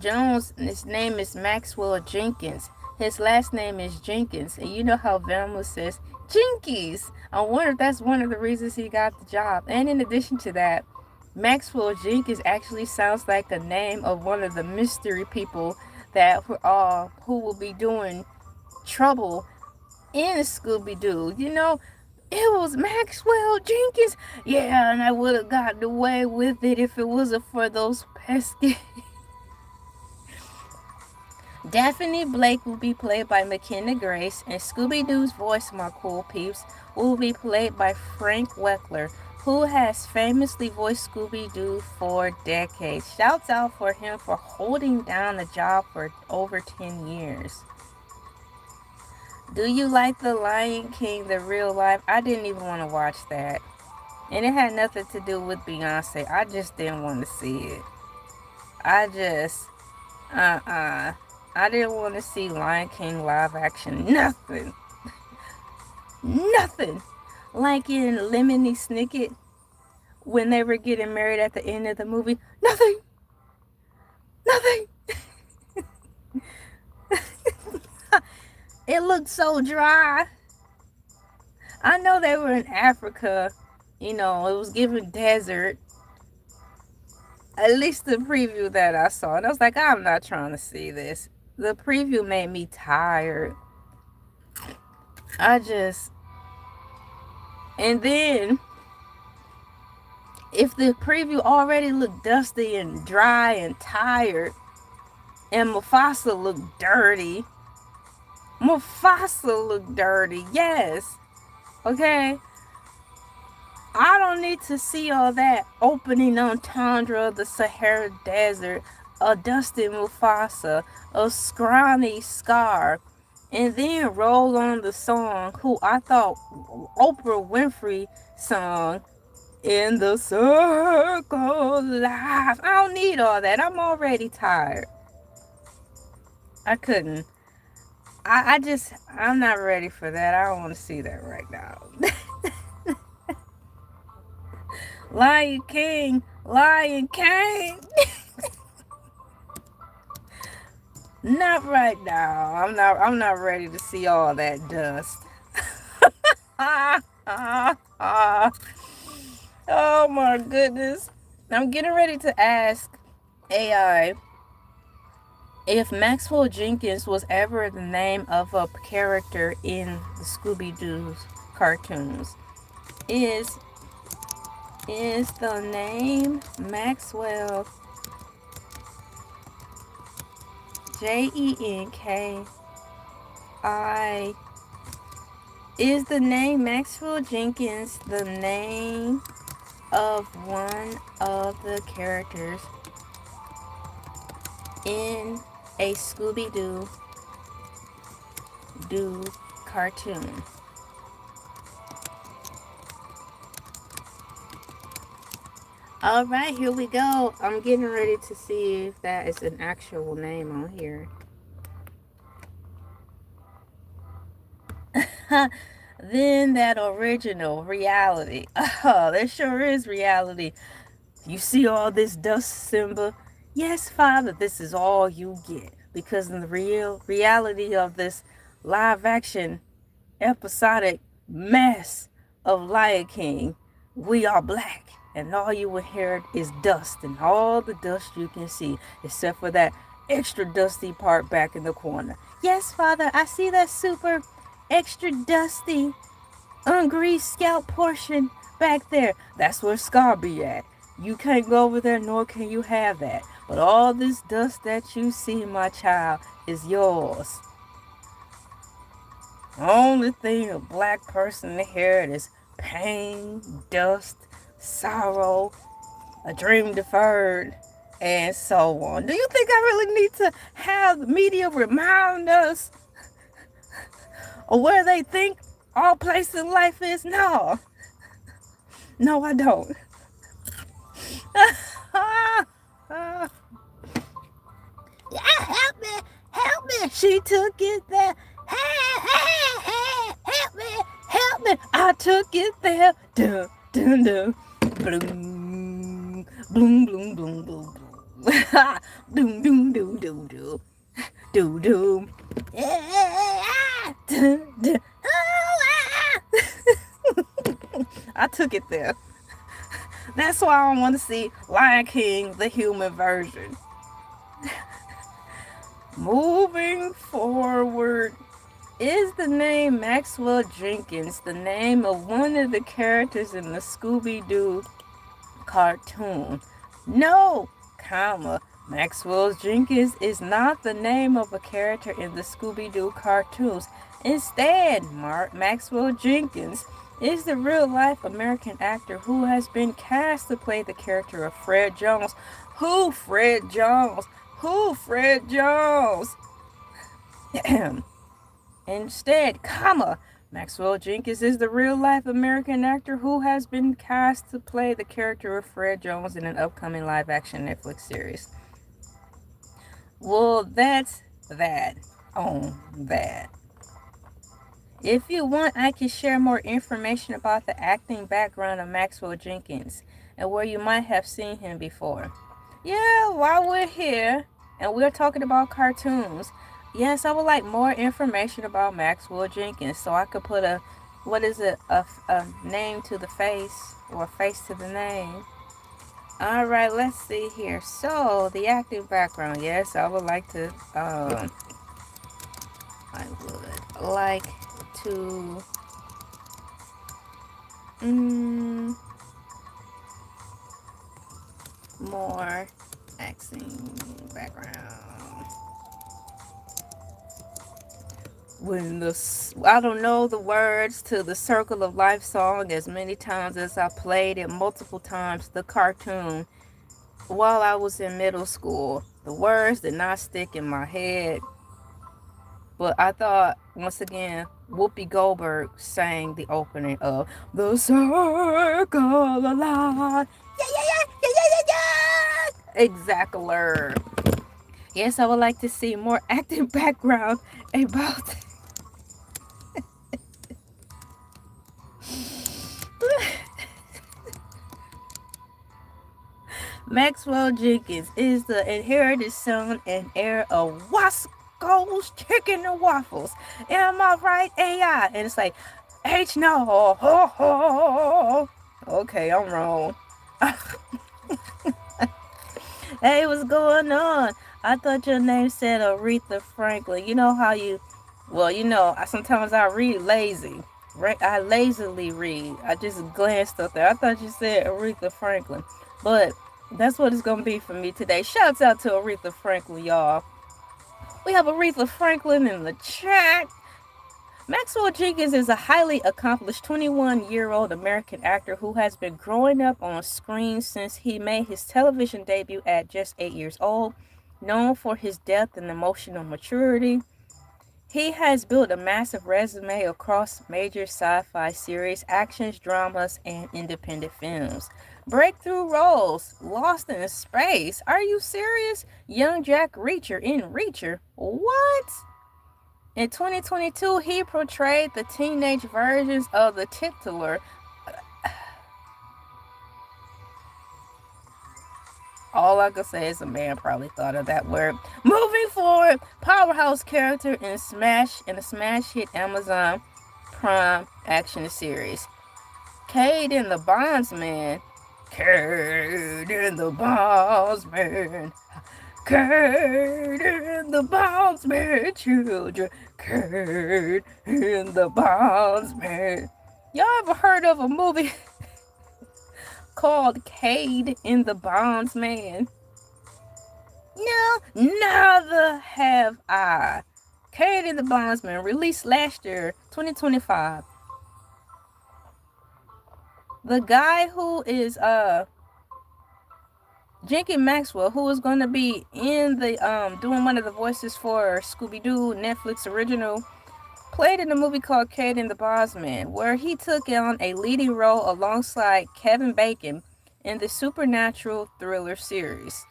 Jones, his name is Maxwell Jenkins. His last name is Jenkins. And you know how Velma says, Jinkies. I wonder if that's one of the reasons he got the job. And in addition to that, Maxwell Jenkins actually sounds like the name of one of the mystery people that who will be doing trouble in Scooby-Doo. You know, it was Maxwell Jenkins. Yeah, and I would have gotten away with it if it wasn't for those pesky. Daphne Blake will be played by McKenna Grace, and Scooby-Doo's voice, my cool peeps, will be played by Frank Welker, who has famously voiced Scooby-Doo for decades. Shouts out for him for holding down the job for over 10 years. Do you like The Lion King, the real life? I didn't even want to watch that. And it had nothing to do with Beyonce. I just didn't want to see it. I didn't want to see Lion King live action. Nothing. Nothing. Like in Lemony Snicket, when they were getting married at the end of the movie. Nothing. Nothing. It looked so dry. I know they were in Africa. You know, it was given desert. At least the preview that I saw. And I was like, I'm not trying to see this. The preview made me tired. And then, if the preview already looked dusty and dry and tired, and Mufasa looked dirty. Yes. Okay? I don't need to see all that opening on tundra of the Sahara Desert, a dusty Mufasa, a scrawny Scar, and then roll on the song who I thought Oprah Winfrey song, In the Circle of Life. I don't need all that. I'm already tired. I couldn't. I'm not ready for that. I don't want to see that right now. Lion King. Not right now. I'm not ready to see all that dust. Oh my goodness. I'm getting ready to ask AI if Maxwell Jenkins was ever the name of a character in the Scooby-Doo cartoons. Is the name Maxwell Jenki? Is the name Maxwell Jenkins the name of one of the characters in a Scooby-Doo cartoon? Alright, here we go. I'm getting ready to see if that is an actual name on here. than that original reality. Oh, that sure is reality. You see all this dust, Simba? Yes, Father, this is all you get. Because in the real reality of this live action episodic mess of Lion King, we are black. And all you will hear is dust, and all the dust you can see, except for that extra dusty part back in the corner. Yes, Father, I see that super extra dusty, ungreased scalp portion back there. That's where Scar be at. You can't go over there, nor can you have that. But all this dust that you see, my child, is yours. The only thing a black person inherit is pain, dust, sorrow, a dream deferred, and so on. Do you think I really need to have the media remind us of where they think all place in life is? No. No, I don't. Yeah, help me! Help me! She took it there. Help me! Help me! I took it there. Dun, dun, dun. Bloom, bloom, bloom, bloom, bloom, bloom. Doom, doom, doom, doom, doom. Doom, doom. Dun, dun. I took it there. That's why I want to see Lion King, the human version. Moving forward, is the name Maxwell Jenkins the name of one of the characters in the Scooby-Doo cartoon? No, comma. Maxwell Jenkins is not the name of a character in the Scooby-Doo cartoons. Instead, Maxwell Jenkins is the real-life American actor who has been cast to play the character of Fred Jones. Who Fred Jones? Who Fred Jones? Instead, comma, Maxwell Jenkins is the real-life American actor who has been cast to play the character of Fred Jones in an upcoming live-action Netflix series. Well, that's that on that. If you want, I can share more information about the acting background of Maxwell Jenkins and where you might have seen him before. Yeah, while we're here and we're talking about cartoons, yes, I would like more information about Maxwell Jenkins so I could put a name to the face or a face to the name. All right, let's see here. So, the acting background. Yes, I would like to to more acting background. When I don't know the words to the Circle of Life song as many times as I played it multiple times, the cartoon, while I was in middle school. The words did not stick in my head. But I thought, once again, Whoopi Goldberg sang the opening of The Circle of Life. Exactly. Yes, I would like to see more acting background about Maxwell Jenkins is the inherited son and heir of Wasco's Chicken and Waffles. Am I right, AI? And it's like, H no. Ho, ho. Okay, I'm wrong. Hey, what's going on? I thought your name said Aretha Franklin. You know how you, well, sometimes I read lazy. I lazily read. I just glanced up there. I thought you said Aretha Franklin. But that's what it's going to be for me today. Shouts out to Aretha Franklin, y'all. We have Aretha Franklin in the chat. Maxwell Jenkins is a highly accomplished 21-year-old American actor who has been growing up on screen since he made his television debut at just 8 years old. Known for his depth and emotional maturity, he has built a massive resume across major sci-fi series, actions, dramas, and independent films. Breakthrough roles: Lost in Space. Are you serious? Young Jack Reacher in Reacher. What? In 2022, he portrayed the teenage versions of the titular. All I could say is a man probably thought of that word. Moving forward, powerhouse character in the smash hit Amazon Prime action series. Cade and the Bondsman. Cade and the Bondsman. Cade and the Bondsman children. Cade and the Bondsman. Y'all ever heard of a movie called Cade and the Bondsman? No, neither have I. Cade and the Bondsman, released last year, 2025. The guy who is Jenkins Maxwell, who is going to be in the doing one of the voices for Scooby-Doo Netflix original, played in a movie called Cade and the Bondsman, where he took on a leading role alongside Kevin Bacon in the supernatural thriller series.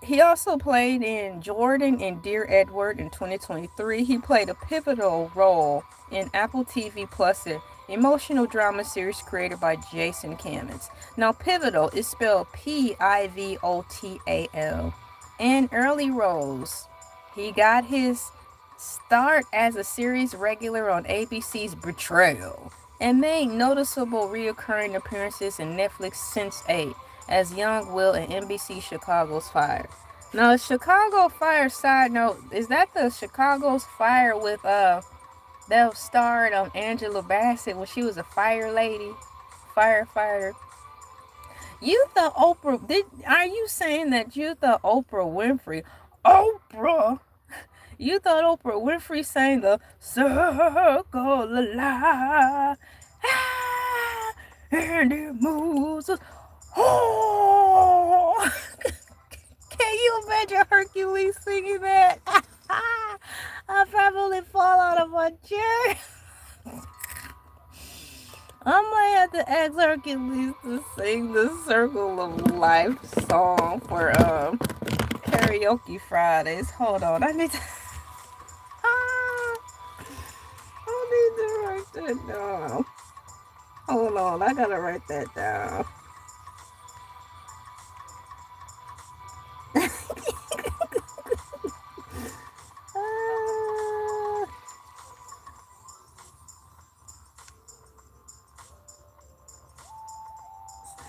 He also played in Jordan and Dear Edward in 2023. He played a pivotal role in Apple TV Plus, an emotional drama series created by Jason Kamenetz. Now, pivotal is spelled Pivotal. In early roles, he got his start as a series regular on ABC's Betrayal and made noticeable recurring appearances in Netflix Sense8 as Young Will in NBC Chicago's Fire. Now, Chicago Fire, side note, is that the Chicago's Fire with that starred Angela Bassett when she was a fire lady, firefighter? You thought Oprah? Are you saying that you thought Oprah Winfrey? Oprah. You thought Oprah Winfrey sang the Circle of Life, and it moves. Oh, can you imagine Hercules singing that? I'll probably fall out of my chair. I might have to ask Hercules to sing the Circle of Life song for karaoke Fridays. Hold on, I need to write that down. Hold on, I gotta write that down.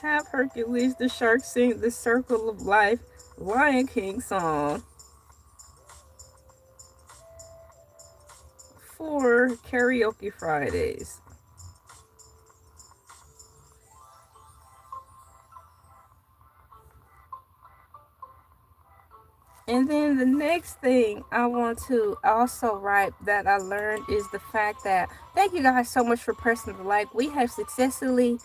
Have Hercules the Shark sing the Circle of Life Lion King song for karaoke Fridays. And then the next thing I want to also write that I learned is the fact that, thank you guys so much for pressing the like. We have successfully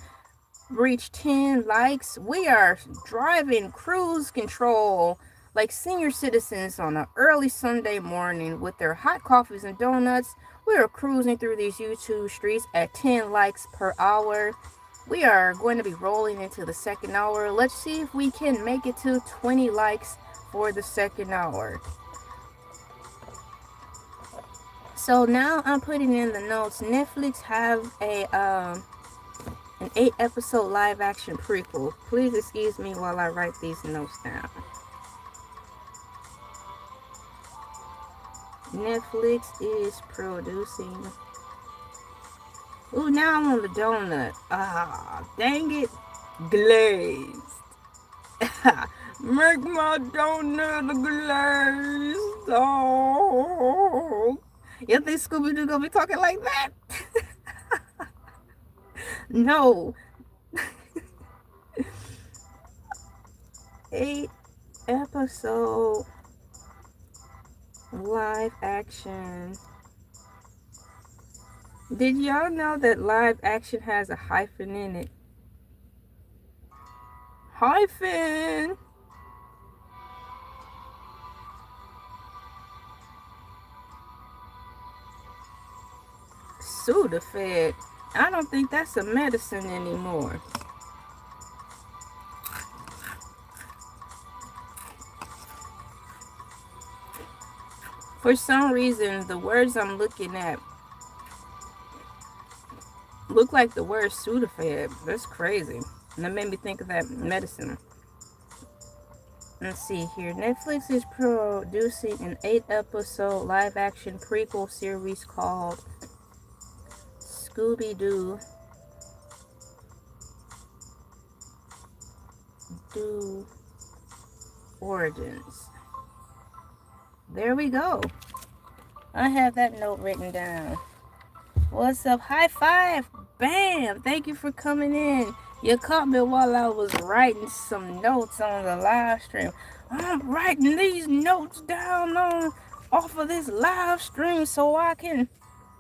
reached 10 likes. We are driving cruise control like senior citizens on an early Sunday morning with their hot coffees and donuts. We are cruising through these YouTube streets at 10 likes per hour. We are going to be rolling into the second hour. Let's see if we can make it to 20 likes for the second hour. So now I'm putting in the notes. Netflix have an 8-episode live action prequel. Please excuse me while I write these notes down. Netflix is producing. Ooh, now I'm on the donut. Ah, dang it. Glazed. Make my donut glazed. Oh. You think Scooby-Doo gonna be talking like that? No. 8-episode live action. Did y'all know that live action has a hyphen in it? Hyphen. Sudafed. I don't think that's a medicine anymore. For some reason, the words I'm looking at look like the word Sudafed. That's crazy. And that made me think of that medicine. Let's see here. Netflix is producing an 8-episode live-action prequel series called Scooby-Doo Origins. There we go. I have that note written down. What's up? High five. Bam. Thank you for coming in. You caught me while I was writing some notes on the live stream. I'm writing these notes down off of this live stream so I can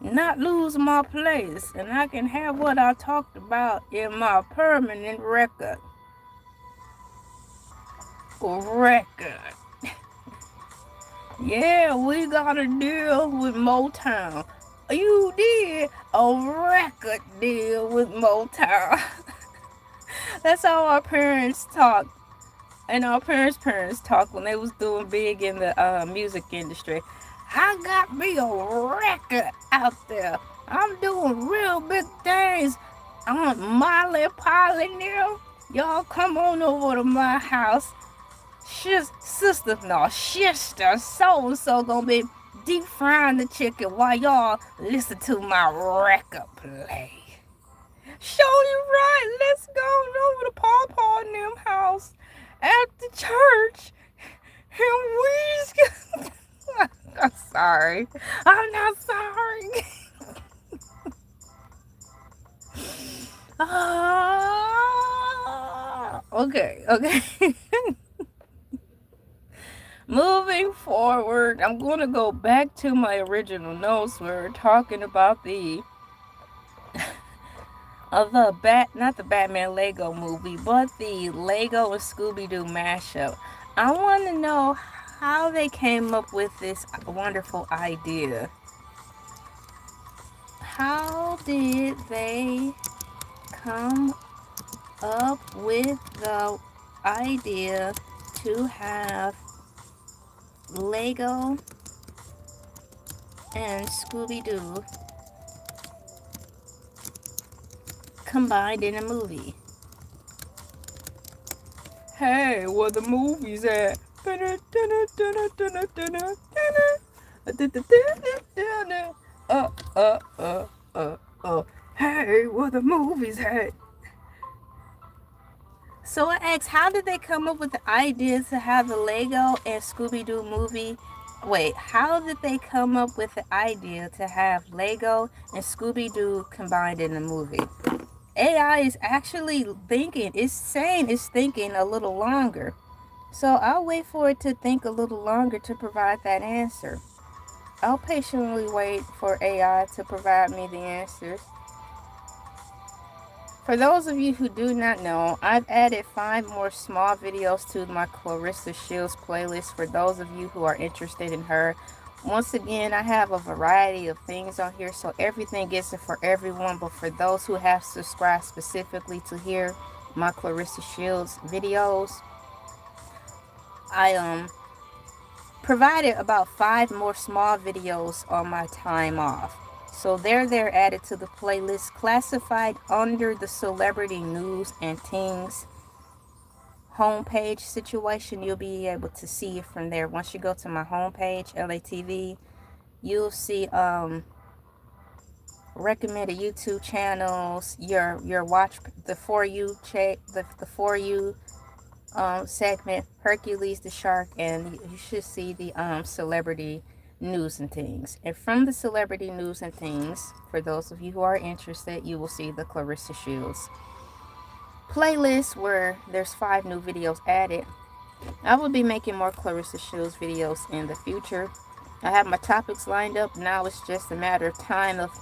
not lose my place and I can have what I talked about in my permanent record. Yeah, we got a deal with Motown. You did a record deal with Motown. That's how our parents talk. And our parents talk when they was doing big in the music industry. I got me a record out there. I'm doing real big things. I'm Molly Polly now. Y'all come on over to my house. Sister so-and-so gonna be deep frying the chicken while y'all listen to my record play. Show you right. Let's go over to Paw and them house at the church. And I'm sorry. I'm not sorry. Okay. Moving forward, I'm going to go back to my original notes. We're talking about not the Batman Lego movie, but the Lego and Scooby-Doo mashup. I want to know how they came up with this wonderful idea. How did they come up with the idea to have Lego and Scooby-Doo combined in a movie? Hey, where the movies at? Hey, where the movies at? So I asked, how did they come up with the idea to have the Lego and Scooby-Doo movie? Wait, how did they come up with the idea to have Lego and Scooby-Doo combined in a movie? AI is actually thinking, it's thinking a little longer. So I'll wait for it to think a little longer to provide that answer. I'll patiently wait for AI to provide me the answers. For those of you who do not know, I've added 5 more small videos to my Clarissa Shields playlist for those of you who are interested in her. Once again, I have a variety of things on here, so everything isn't for everyone, but for those who have subscribed specifically to hear my Clarissa Shields videos, I provided about 5 more small videos on my time off. So they're added to the playlist, classified under the celebrity news and things homepage situation. You'll be able to see it from there. Once you go to my homepage, Elay TV, you'll see recommended YouTube channels, your watch, the For You the For You segment, Hercules the Shark, and you should see the celebrity news and things. And from the celebrity news and things, for those of you who are interested, you will see the Clarissa Shields playlist where there's 5 new videos added. I will be making more Clarissa Shields videos in the future. I have my topics lined up. Now it's just a matter of time of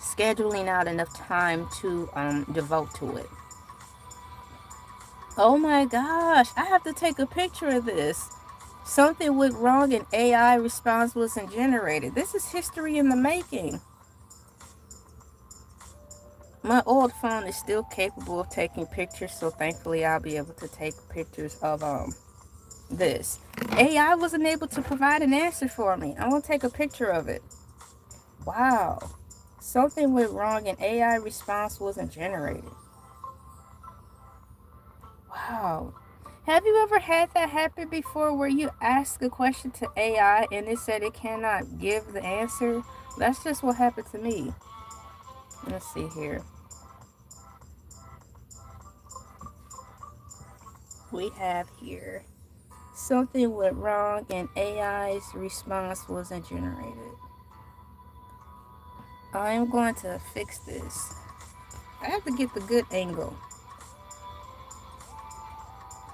scheduling out enough time to devote to it. Oh my gosh, I have to take a picture of this. Something went wrong and AI response wasn't generated. This is history in the making. My old phone is still capable of taking pictures, so thankfully I'll be able to take pictures of this. AI wasn't able to provide an answer for me. I'm going to take a picture of it. Wow. Something went wrong and AI response wasn't generated. Wow. Have you ever had that happen before where you ask a question to AI and it said it cannot give the answer? That's just what happened to me. Let's see here. We have here, something went wrong and AI's response wasn't generated. I'm going to fix this. I have to get the good angle.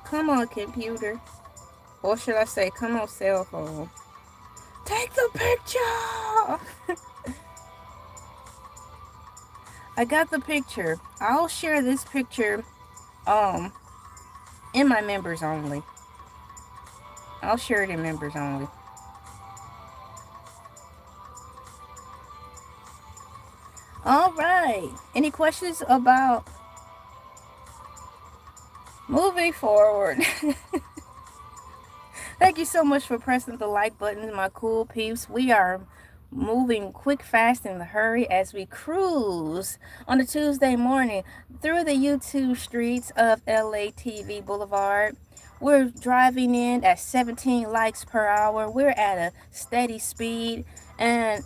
Come on, computer. Or should I say, come on, cell phone. Take the picture! I got the picture. I'll share this picture in my members only. I'll share it in members only. All right. Any questions about moving forward? Thank you so much for pressing the like button, my cool peeps. We are moving quick, fast, in a hurry as we cruise on a Tuesday morning through the YouTube streets of Elay TV Boulevard. We're driving in at 17 likes per hour. We're at a steady speed, and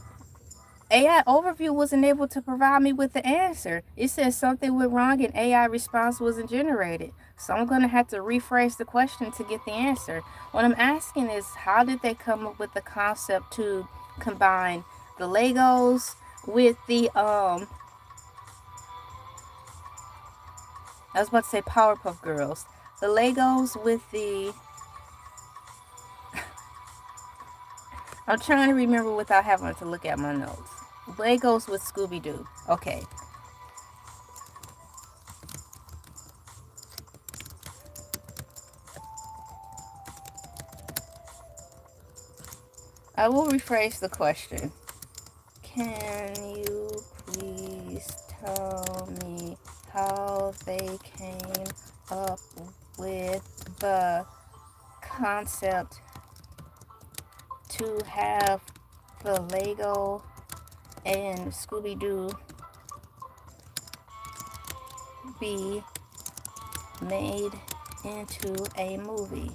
AI overview wasn't able to provide me with the answer. It says something went wrong and AI response wasn't generated. So I'm going to have to rephrase the question to get the answer. What I'm asking is, how did they come up with the concept to combine the Legos with the I was about to say Powerpuff Girls. The Legos with the I'm trying to remember without having to look at my notes. Legos with Scooby-Doo. Okay. I will rephrase the question. Can you please tell me how they came up with the concept to have the Lego and Scooby-Doo be made into a movie?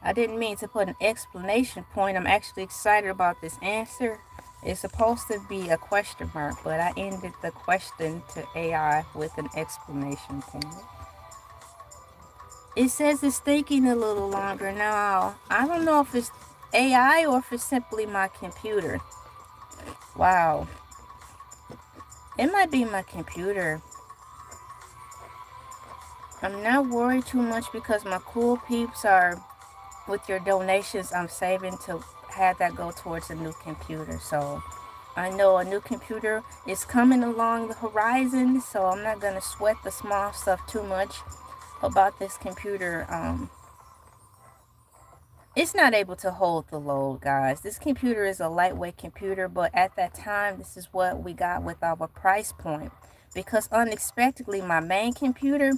I didn't mean to put an explanation point. I'm actually excited about this answer. It's supposed to be a question mark, but I ended the question to AI with an exclamation point. It says it's thinking a little longer now. I don't know if it's AI or if it's simply my computer. Wow. It might be my computer. I'm not worried too much because my cool peeps are, with your donations, I'm saving to have that go towards a new computer. So I know a new computer is coming along the horizon, so I'm not going to sweat the small stuff too much about this computer. It's not able to hold the load, guys. This computer is a lightweight computer, but at that time, this is what we got with our price point. Because unexpectedly, my main computer,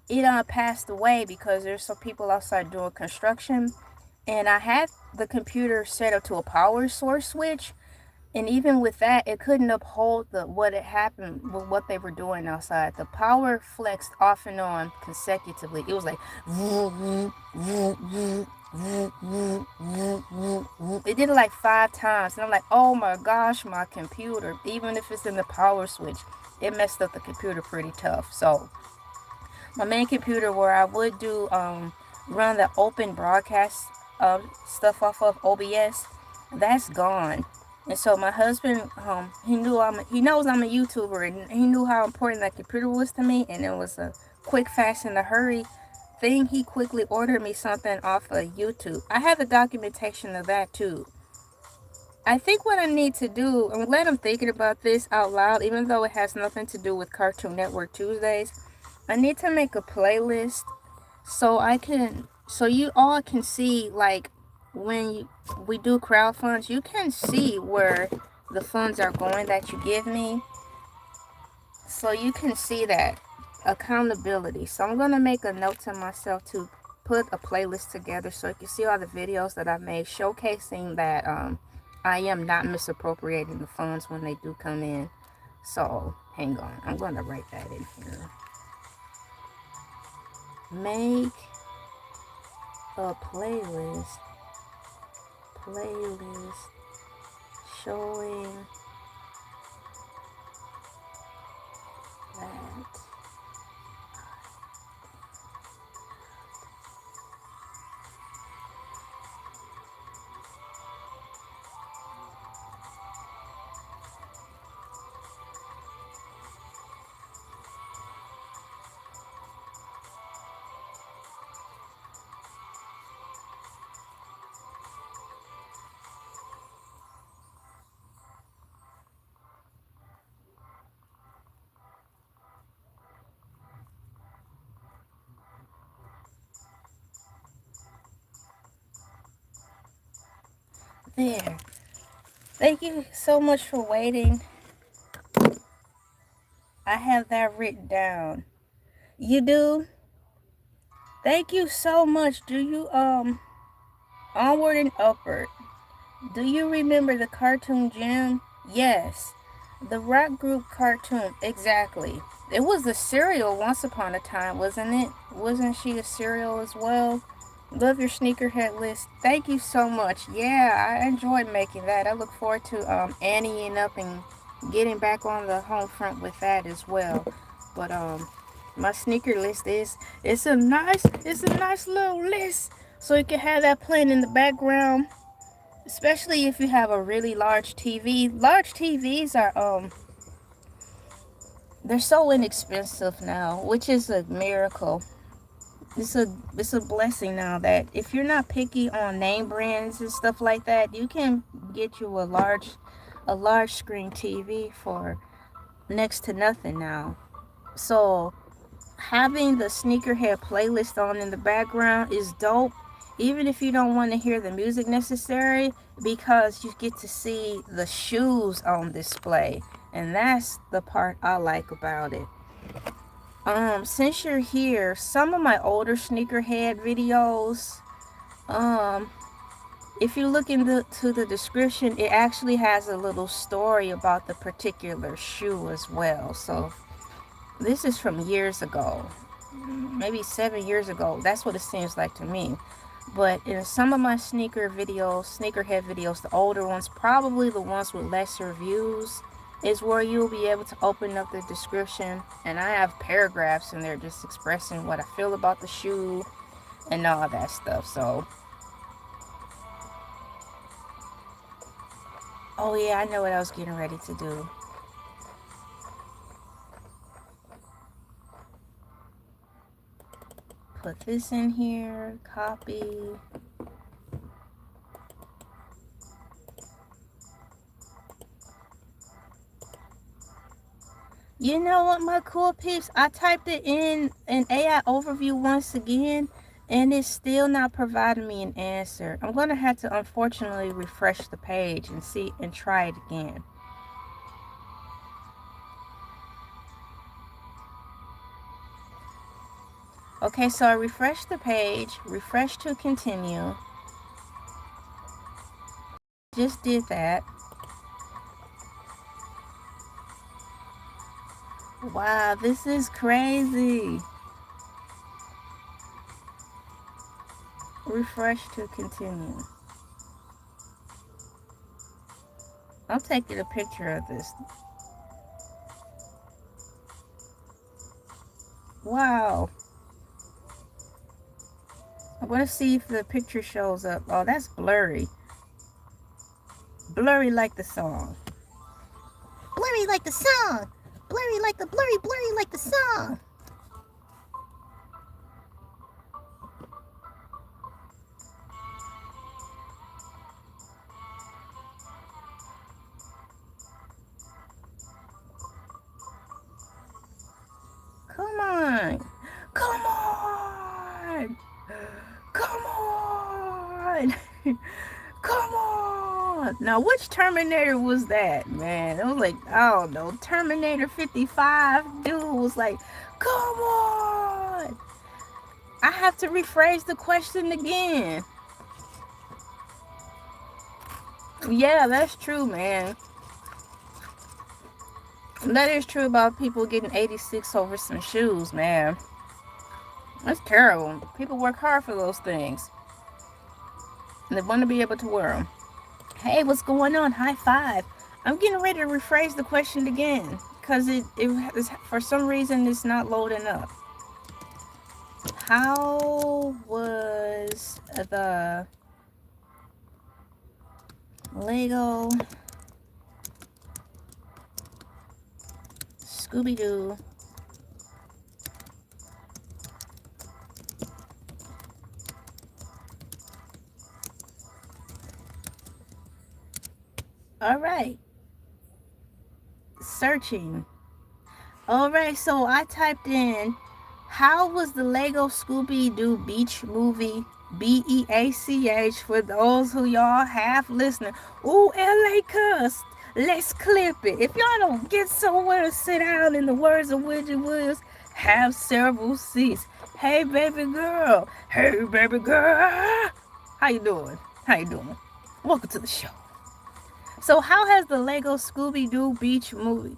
it passed away because there's some people outside doing construction. And I had the computer set up to a power source switch. And even with that, it couldn't uphold what had happened with what they were doing outside. The power flexed off and on consecutively. It was like, it did it like 5 times. And I'm like, oh my gosh, my computer, even if it's in the power switch, it messed up the computer pretty tough. So my main computer, where I would do run the open broadcast stuff off of OBS, that's gone. And so my husband, he knows I'm a YouTuber, and he knew how important that computer was to me, and it was a quick, fast, in a hurry thing. He quickly ordered me something off of YouTube. I have the documentation of that too. I think what I need to do, I'm glad I'm thinking about this out loud, even though it has nothing to do with Cartoon Network Tuesdays. I need to make a playlist so you all can see, like, when we do crowdfunds, you can see where the funds are going that you give me. So you can see that accountability. So I'm going to make a note to myself to put a playlist together so you can see all the videos that I've made showcasing that I am not misappropriating the funds when they do come in. So hang on, I'm going to write that in here. Make a playlist showing that there. Thank you so much for waiting. I have that written down. You do? Thank you so much. Do you onward and upward? Do you remember the cartoon Jim? Yes. The rock group cartoon, exactly. It was a cereal once upon a time, wasn't it? Wasn't she a cereal as well? Love your sneakerhead list. Thank you so much. Yeah, I enjoyed making that. I look forward to Annieing up and getting back on the home front with that as well. But my sneaker list it's a nice little list. So you can have that playing in the background. Especially if you have a really large TV. Large TVs are they're so inexpensive now, which is a miracle. It's a blessing now that if you're not picky on name brands and stuff like that, you can get you a large screen TV for next to nothing now. So having the sneakerhead playlist on in the background is dope, even if you don't want to hear the music necessary, because you get to see the shoes on display, and that's the part I like about it. Since you're here, some of my older sneakerhead videos, um if you look into the description, it actually has a little story about the particular shoe as well. So this is from years ago, maybe 7 years ago. That's what it seems like to me. But in some of my sneakerhead videos, the older ones, probably the ones with lesser views, is where you'll be able to open up the description, and I have paragraphs in there just expressing what I feel about the shoe and all that stuff. So, oh yeah, I know what I was getting ready to do. Put this in here, copy. You know what, my cool peeps? I typed it in an AI overview once again, and it's still not providing me an answer. I'm going to have to unfortunately refresh the page and see and try it again. Okay, so I refreshed the page, refresh to continue. Just did that. Wow, this is crazy. Refresh to continue. I'm taking a picture of this. Wow. I'm going to see if the picture shows up. Oh, that's blurry. Blurry like the song. Blurry like the song. Blurry like the blurry like the song. Come on. Come on. Come on. Come on. Now, which Terminator was that, man? It was like, I don't know, Terminator 55. Dude was like, come on. I have to rephrase the question again. Yeah, that's true, man. That is true about people getting 86 over some shoes, man. That's terrible. People work hard for those things. And they want to be able to wear them. Hey, what's going on? High five. I'm getting ready to rephrase the question again. Because for some reason, it's not loading up. How was the Lego Scooby-Doo all right, searching. All right, so I typed in, how was the Lego Scooby-Doo Beach movie, BEACH, for those who y'all half listening. Ooh, LA cussed. Let's clip it. If y'all don't get somewhere to sit down, in the words of Widget Williams, have several seats. Hey, baby girl. Hey, baby girl. How you doing? How you doing? Welcome to the show. So how has the Lego Scooby-Doo Beach movie,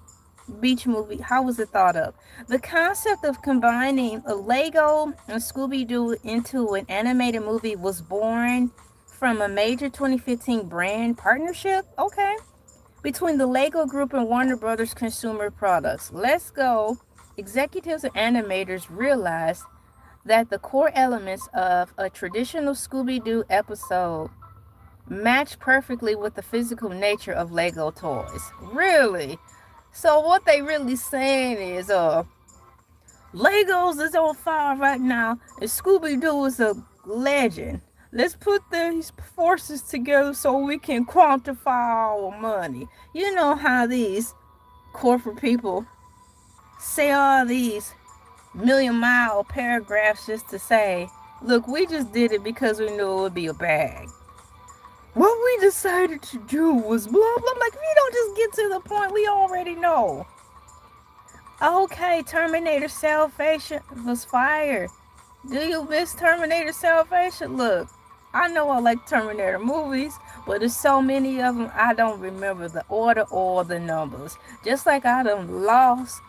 how was it thought of? The concept of combining a Lego and Scooby-Doo into an animated movie was born from a major 2015 brand partnership, okay, between the Lego Group and Warner Brothers Consumer Products. Let's Go executives and animators realized that the core elements of a traditional Scooby-Doo episode match perfectly with the physical nature of Lego toys. Really? So what they really saying is, Legos is on fire right now, and Scooby-Doo is a legend. Let's put these forces together so we can quantify our money. You know how these corporate people say all these million-mile paragraphs just to say, look, we just did it because we knew it would be a bag. What we decided to do was blah blah. Like, if you don't just get to the point, we already know. Okay, Terminator Salvation was fire. Do you miss Terminator Salvation? Look, I know I like Terminator movies, but there's so many of them I don't remember the order or the numbers. Just like I done lost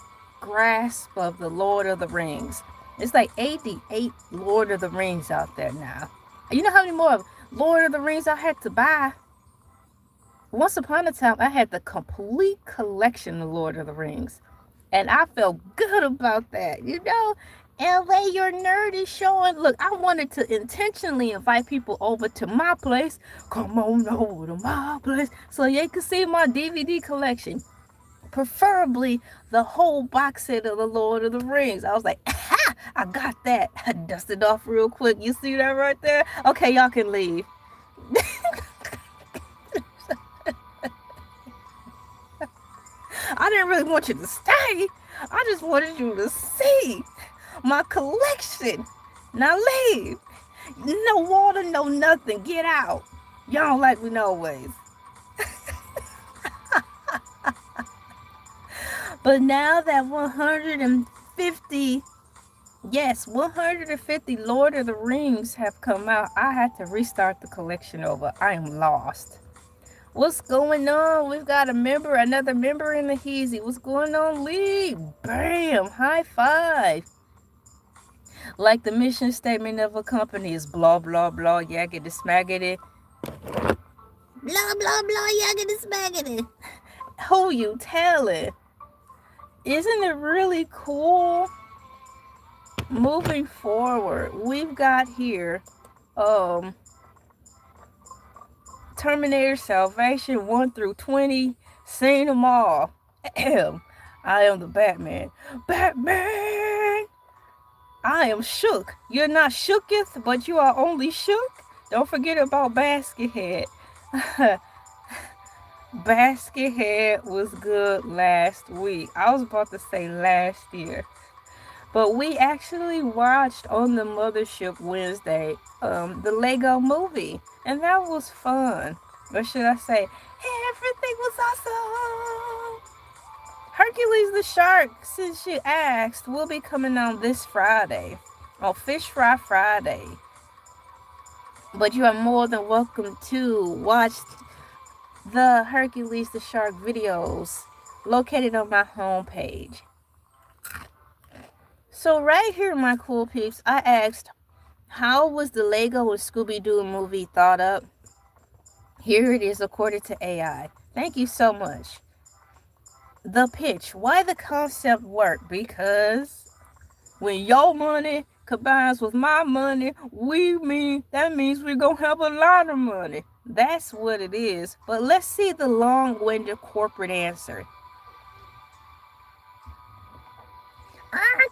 grasp of the Lord of the Rings. It's like 88 Lord of the Rings out there now. You know how many more Lord of the Rings I had to buy? Once upon a time, I had the complete collection of Lord of the Rings. And I felt good about that. You know, LA, your nerd is showing. Look, I wanted to intentionally invite people over to my place. Come on over to my place so you can see my DVD collection. Preferably the whole box set of the Lord of the Rings. I was like, aha, I got that. I dusted off real quick. You see that right there? Okay, y'all can leave. I didn't really want you to stay. I just wanted you to see my collection. Now leave. No water, no nothing. Get out. Y'all don't like me no ways. But now that 150 Lord of the Rings have come out, I had to restart the collection over. I am lost. What's going on? We've got another member in the Heezy. What's going on, Lee? Bam! High five. Like the mission statement of a company is blah, blah, blah, yaggity smaggity. Blah, blah, blah, yaggity smaggity. Who you telling? Isn't it really cool? Moving forward, we've got here, Terminator Salvation 1 through 20. Seen them all. I am the Batman. Batman! I am shook. You're not shooketh, but you are only shook. Don't forget about Baskethead. Baskethead was good last week. I was about to say last year. But we actually watched on the Mothership Wednesday the Lego movie. And that was fun. Or should I say, everything was awesome? Hercules the Shark, since you asked, will be coming on this Friday. On Fish Fry Friday. But you are more than welcome to watch the Hercules the Shark videos located on my homepage. So right here, my cool peeps, I asked, how was the Lego and Scooby-Doo movie thought up? Here it is according to AI. Thank you so much. The pitch. Why the concept work? Because when your money combines with my money, that means we're gonna have a lot of money. That's what it is. But let's see the long-winded corporate answer.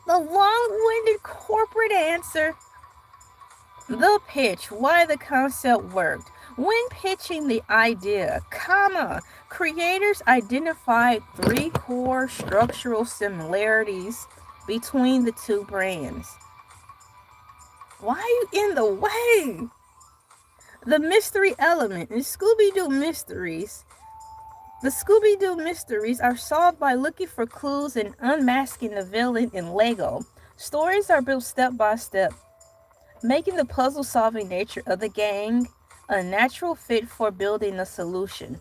The long-winded corporate answer. The pitch. Why the concept worked. When pitching the idea, creators identified 3 core structural similarities between the 2 brands. Why are you in the way? The mystery element in Scooby-Doo mysteries. The Scooby-Doo mysteries are solved by looking for clues and unmasking the villain in Lego. Stories are built step by step, making the puzzle-solving nature of the gang a natural fit for building a solution.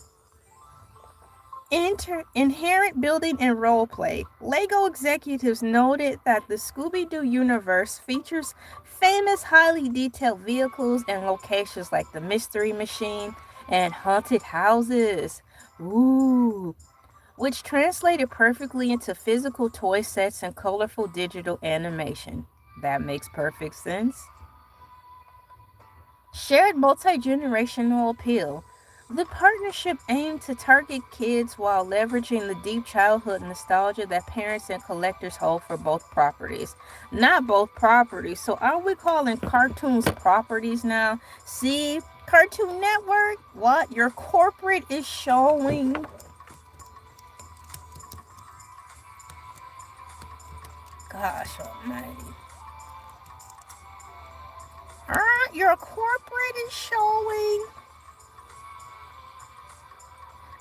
Inherent building and roleplay. Lego executives noted that the Scooby-Doo universe features famous, highly detailed vehicles and locations like the Mystery Machine and haunted houses. Ooh. Which translated perfectly into physical toy sets and colorful digital animation. That makes perfect sense. Shared multi-generational appeal. The partnership aimed to target kids while leveraging the deep childhood nostalgia that parents and collectors hold for both properties. Not both properties. So are we calling cartoons properties now? See, Cartoon Network, what your corporate is showing. Gosh almighty. Your corporate is showing.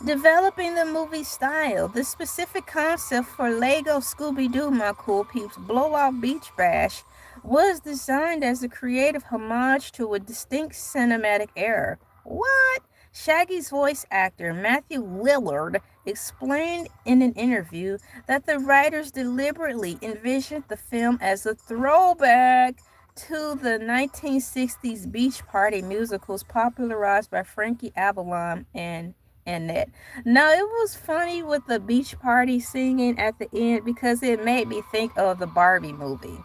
Developing the movie style. The specific concept for Lego Scooby-Doo, my cool peeps, Blowout Beach Bash, was designed as a creative homage to a distinct cinematic era. What? Shaggy's voice actor, Matthew Lillard, explained in an interview that the writers deliberately envisioned the film as a throwback to the 1960s beach party musicals popularized by Frankie Avalon and Annette. Now, it was funny with the beach party singing at the end because it made me think of the Barbie movie.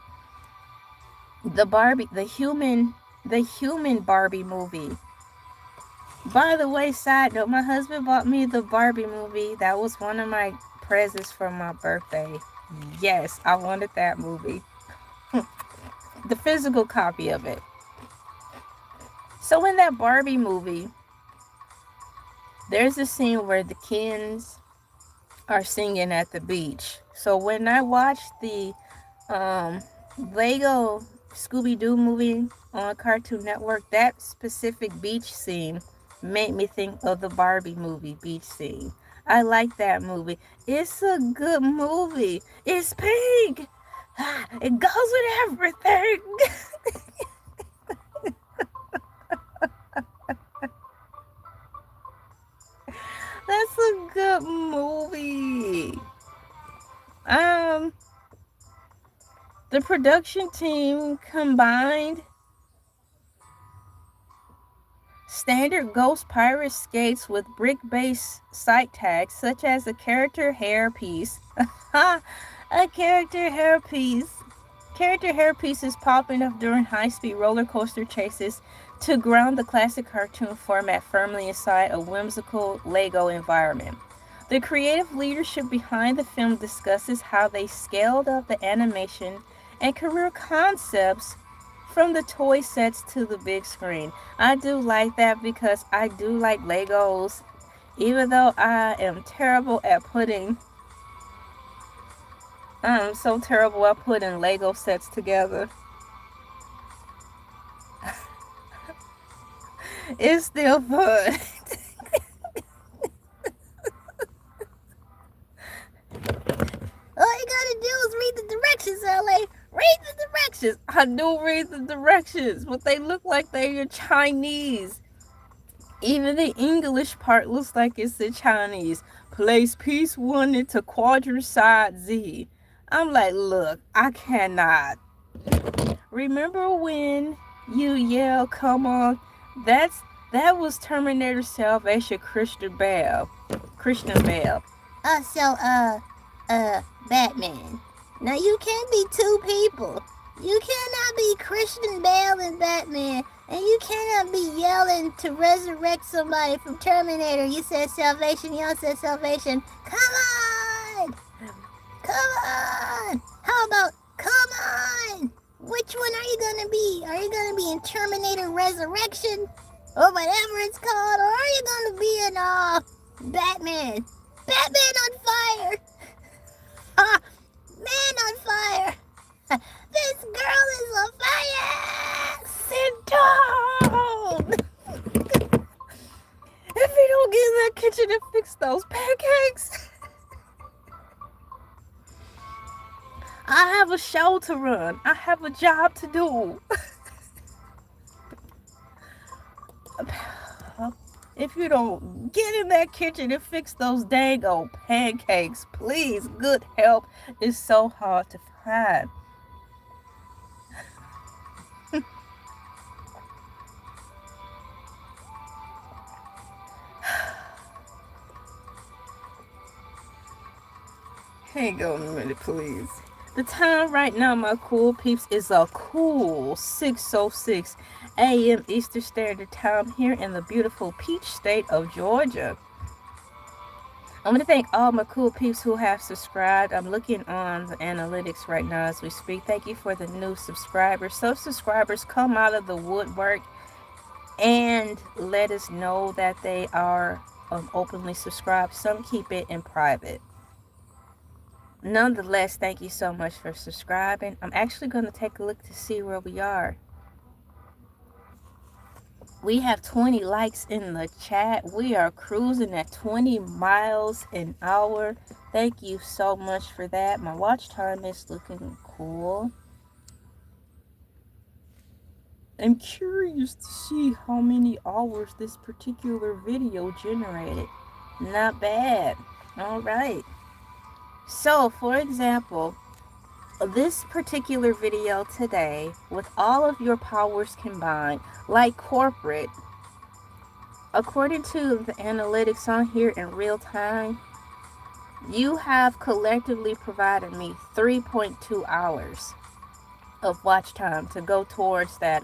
The human Barbie movie. By the way, side note, my husband bought me the Barbie movie. That was one of my presents for my birthday. Yes, I wanted that movie. The physical copy of it. So in that Barbie movie, there's a scene where the Kens are singing at the beach. So when I watched the Lego Scooby-Doo movie on Cartoon Network, that specific beach scene made me think of the Barbie movie beach scene. I like that movie. It's a good movie. It's pink. It goes with everything. That's a good movie. The production team combined standard Ghost Pirate skates with brick-based sight tags, such as a character hairpiece. A character hairpiece. Character hairpieces popping up during high-speed roller coaster chases to ground the classic cartoon format firmly inside a whimsical Lego environment. The creative leadership behind the film discusses how they scaled up the animation and career concepts from the toy sets to the big screen. I do like that because I do like Legos, even though I am terrible at putting I'm so terrible at putting Lego sets together. It's still fun. directions, LA. Read the directions. I do read the directions, but they look like they're in Chinese. Even the English part looks like it's in Chinese. Place piece 1 into quadrant side Z. I'm like, look, I cannot. Remember when you yell, come on? That was Terminator Salvation Christian Bale. Christian Bale. Batman. Now you can't be two people. You cannot be Christian Bale and Batman, and you cannot be yelling to resurrect somebody from Terminator. You said salvation, y'all said salvation. Come on! Come on! How about come on? Which one are you gonna be? Are you gonna be in Terminator Resurrection? Or whatever it's called? Or are you gonna be in Batman? Batman on fire! Man on fire! This girl is on fire! Sit down! If you don't get in that kitchen and fix those pancakes, I have a show to run. I have a job to do. If you don't get in that kitchen and fix those dang old pancakes, please, good help is so hard to find. Hang on a minute, please. The time right now, my cool peeps, is a cool 6:06 a.m. Eastern Standard Time here in the beautiful Peach State of Georgia. I want to thank all my cool peeps who have subscribed. I'm looking on the analytics right now as we speak. Thank you for the new subscribers. Some subscribers come out of the woodwork and let us know that they are openly subscribed. Some keep it in private. Nonetheless, thank you so much for subscribing. I'm actually going to take a look to see where we are. We have 20 likes in the chat. We are cruising at 20 miles an hour. Thank you so much for that. My watch time is looking cool. I'm curious to see how many hours this particular video generated. Not bad. All right. So, for example, this particular video today, with all of your powers combined, like corporate, according to the analytics on here in real time, you have collectively provided me 3.2 hours of watch time to go towards that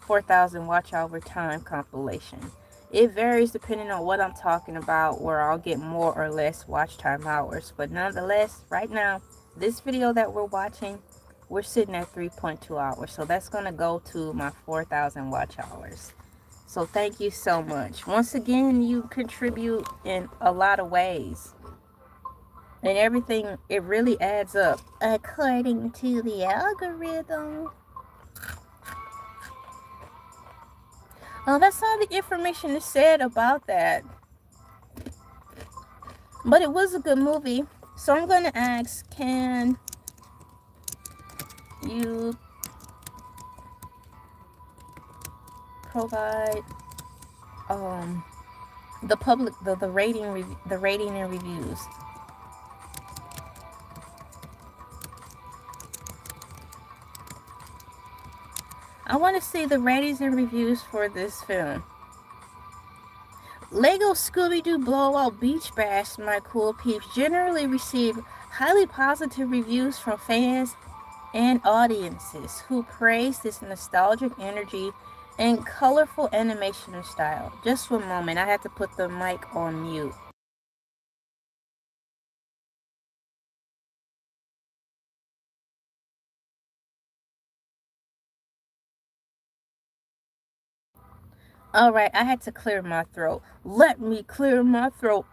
4,000 watch hour time compilation. It varies depending on what I'm talking about, where I'll get more or less watch time hours. But nonetheless, right now, this video that we're watching, we're sitting at 3.2 hours. So that's going to go to my 4,000 watch hours. So thank you so much. Once again, you contribute in a lot of ways. And everything, it really adds up according to the algorithm. Well, that's all the information is said about that. But it was a good movie. So I'm going to ask, can you provide the public the rating and reviews? I want to see the ratings and reviews for this film. Lego Scooby-Doo Blowout Beach Bash, my cool peeps, generally receive highly positive reviews from fans and audiences who praise this nostalgic energy and colorful animation style. Just one moment, I have to put the mic on mute. Alright, I had to clear my throat. Let me clear my throat.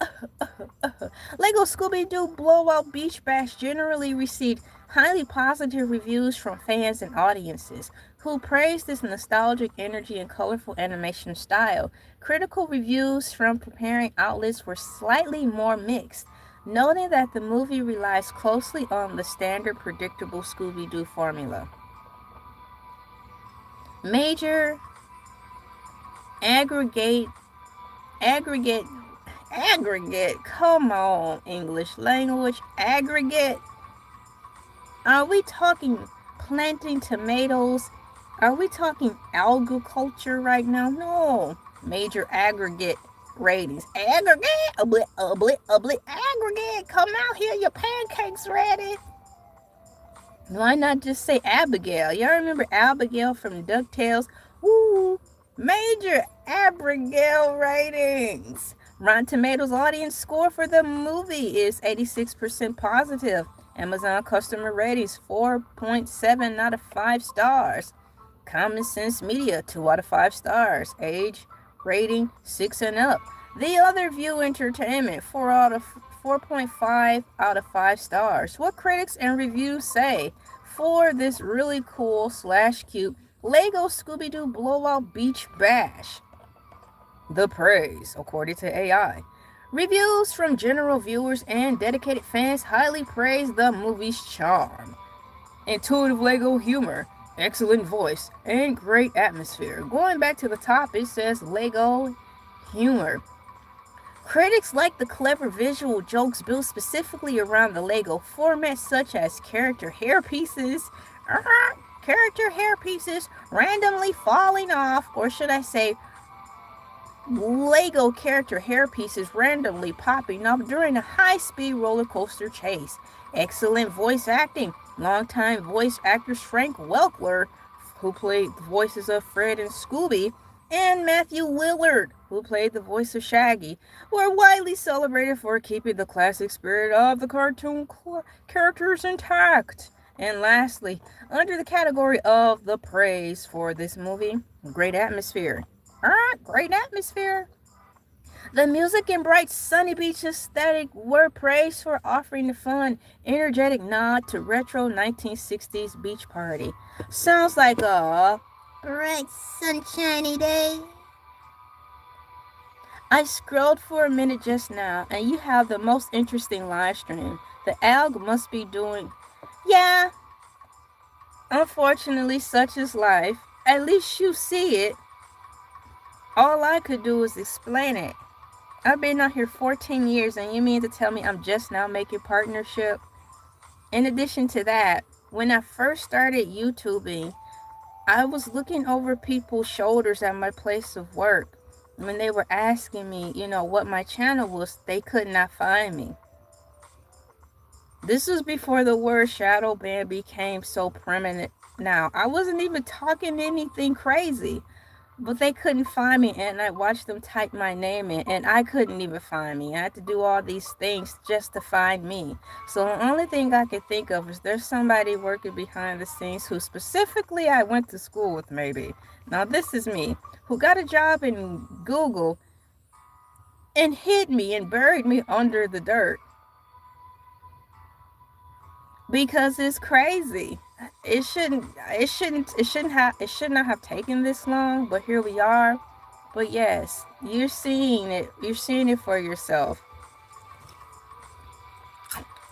Lego Scooby-Doo Blowout Beach Bash generally received highly positive reviews from fans and audiences who praised this nostalgic energy and colorful animation style. Critical reviews from preparing outlets were slightly more mixed. noting that the movie relies closely on the standard predictable Scooby-Doo formula. Major aggregate aggregate come on, English language. Aggregate. Are we talking planting tomatoes? Are we talking agriculture right now? No. Major aggregate ratings. Aggregate, aggregate. Come out here, your pancakes ready. Why not just say Abigail? Y'all remember Abigail from DuckTales? Woo! Major Abigail ratings. Rotten Tomatoes audience score for the movie is 86% positive. Amazon customer ratings 4.7 out of 5 stars. Common Sense Media 2 out of 5 stars. Age rating 6 and up. The Other View Entertainment 4.5 out of 5 stars. What critics and reviews say for this really cool / cute Lego Scooby-Doo Blowout Beach Bash? The praise, according to AI. Reviews from general viewers and dedicated fans highly praise the movie's charm. Intuitive Lego humor, excellent voice, and great atmosphere. Going back to the top, it says Lego humor. Critics like the clever visual jokes built specifically around the Lego format, such as character hair pieces randomly falling off, or should I say Lego character hair pieces randomly popping up during a high-speed roller coaster chase. Excellent voice acting. Longtime voice actors Frank Welker, who played the voices of Fred and Scooby, and Matthew Lillard, who played the voice of Shaggy, were widely celebrated for keeping the classic spirit of the cartoon characters intact. And lastly, under the category of the praise for this movie, great atmosphere. Great atmosphere. The music and bright sunny beach aesthetic were praised for offering a fun, energetic nod to retro 1960s beach party. Sounds like a bright sunshiny day. I scrolled for a minute just now, and you have the most interesting live stream. The alg must be doing... Yeah, unfortunately, such is life. At least you see it. All I could do was explain it. I've been out here 14 years, and you mean to tell me I'm just now making partnership? In addition to that, when I first started YouTubing, I was looking over people's shoulders at my place of work. When they were asking me, what my channel was, they could not find me. This was before the word shadow ban became so prominent. Now, I wasn't even talking anything crazy, but they couldn't find me, and I watched them type my name in, and I couldn't even find me. I had to do all these things just to find me. So the only thing I could think of is there's somebody working behind the scenes who specifically I went to school with, maybe. Now this is me, who got a job in Google and hid me and buried me under the dirt. Because it's crazy. It should not have taken this long, but here we are. But yes, you're seeing it for yourself.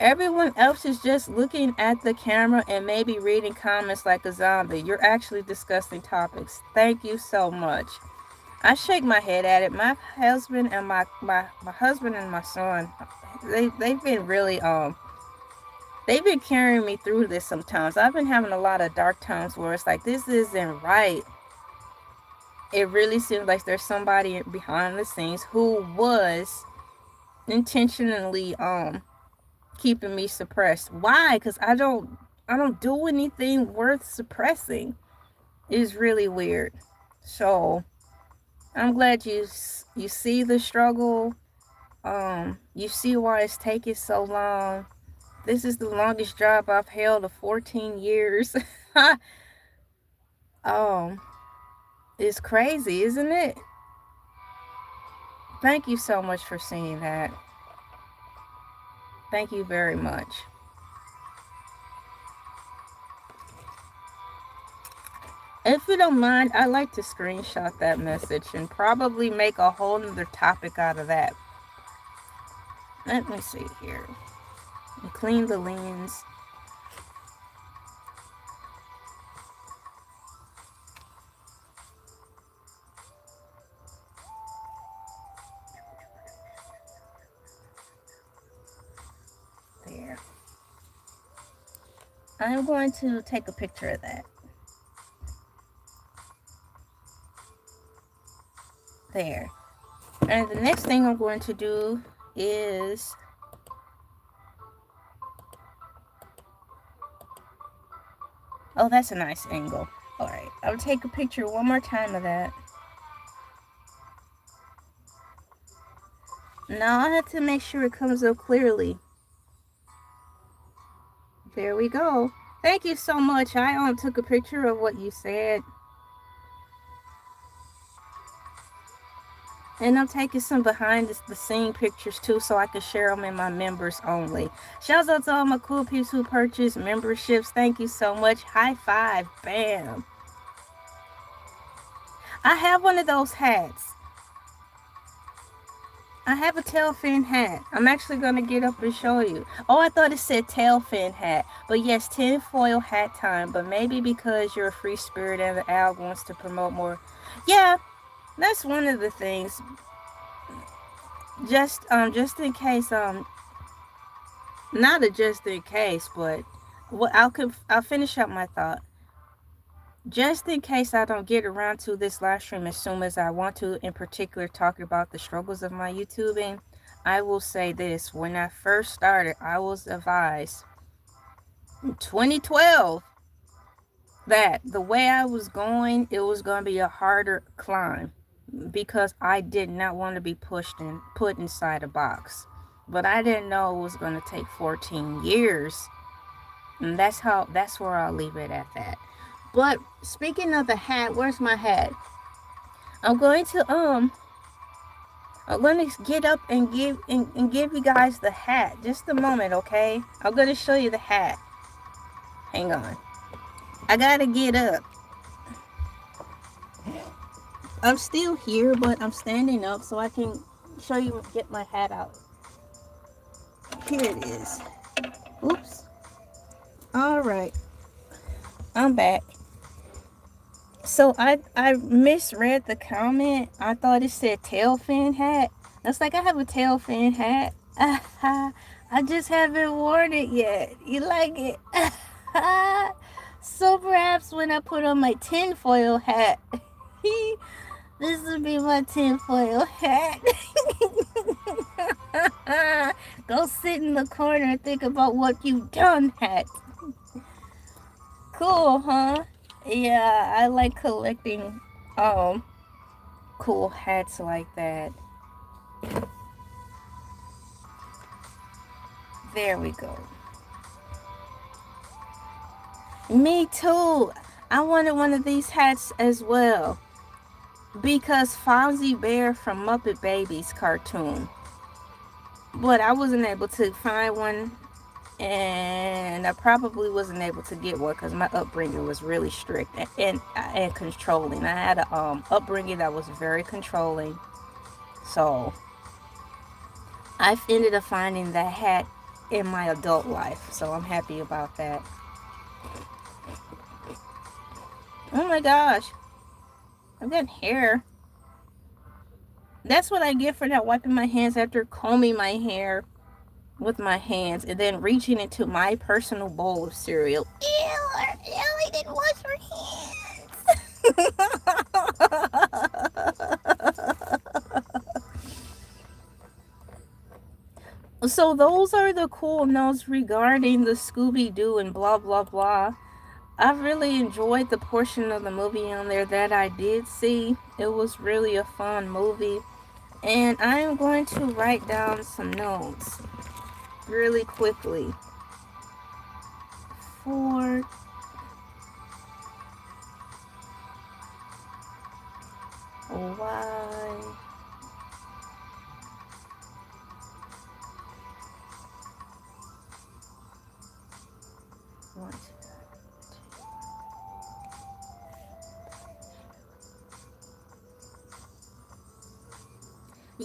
Everyone else is just looking at the camera and maybe reading comments like a zombie. You're actually discussing topics. Thank you so much. I shake my head at it. My husband and my husband and my son, they've been really they've been carrying me through this sometimes. I've been having a lot of dark times where it's like, this isn't right. It really seems like there's somebody behind the scenes who was intentionally keeping me suppressed. Why? Because I don't do anything worth suppressing. It's really weird. So I'm glad you see the struggle. You see why it's taking so long. This is the longest job I've held of 14 years. It's crazy, isn't it? Thank you so much for seeing that. Thank you very much. If you don't mind, I'd like to screenshot that message and probably make a whole nother topic out of that. Let me see here. And clean the lens. There. I'm going to take a picture of that. There. And the next thing I'm going to do is oh, that's a nice angle. Alright, I'll take a picture one more time of that. Now I have to make sure it comes up clearly. There we go. Thank you so much. I took a picture of what you said. And I'm taking some behind the scene pictures too, so I can share them in my members only. Shouts out to all my cool peeps who purchase memberships. Thank you so much. High five. Bam. I have one of those hats. I have a tail fin hat. I'm actually going to get up and show you. Oh, I thought it said tail fin hat. But yes, tinfoil hat time. But maybe because you're a free spirit and the Al wants to promote more. Yeah, that's one of the things. Just in case, not a just in case, but what I'll finish up my thought. Just in case I don't get around to this live stream as soon as I want to, in particular talking about the struggles of my YouTubing, I will say this. When I first started, I was advised in 2012 that the way I was going, it was going to be a harder climb because I did not want to be pushed and put inside a box. But I didn't know it was going to take 14 years. And that's where I'll leave it at that. But speaking of the hat, where's my hat? I'm going to get up and give you guys the hat. Just a moment, okay? I'm going to show you the hat. Hang on. I got to get up. I'm still here, but I'm standing up so I can show you, get my hat out. Here it is. Oops. All right. I'm back. So I misread the comment. I thought it said tail fin hat. That's like I have a tail fin hat. I just haven't worn it yet. You like it? So perhaps when I put on my tinfoil hat, this will be my tinfoil hat. Go sit in the corner and think about what you've done, hat. Cool, huh? Yeah, I like collecting cool hats like that. There we go. Me too. I wanted one of these hats as well. Because Fozzie Bear from Muppet Babies cartoon. But I wasn't able to find one. And I probably wasn't able to get one because my upbringing was really strict and controlling. I had a upbringing that was very controlling. So I've ended up finding that hat in my adult life. So I'm happy about that. Oh my gosh. I've got hair. That's what I get for not wiping my hands after combing my hair with my hands and then reaching into my personal bowl of cereal. Ew, I didn't wash her hands. So those are the cool notes regarding the Scooby-Doo and blah blah blah. I really enjoyed the portion of the movie on there that I did see. It was really a fun movie. And I am going to write down some notes really quickly. For why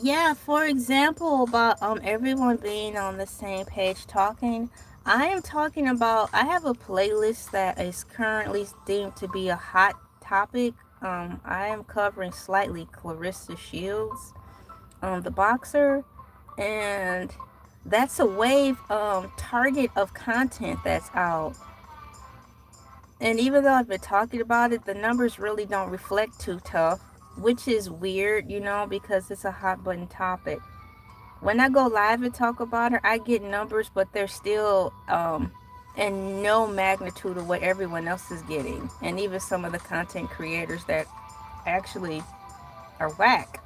Yeah, for example, about everyone being on the same page talking, I am talking about, I have a playlist that is currently deemed to be a hot topic. I am covering slightly Clarissa Shields, the boxer, and that's a wave target of content that's out. And even though I've been talking about it, the numbers really don't reflect too tough, which is weird, because it's a hot button topic. When I go live and talk about her, I get numbers, but they're still in no magnitude of what everyone else is getting. And even some of the content creators that actually are whack.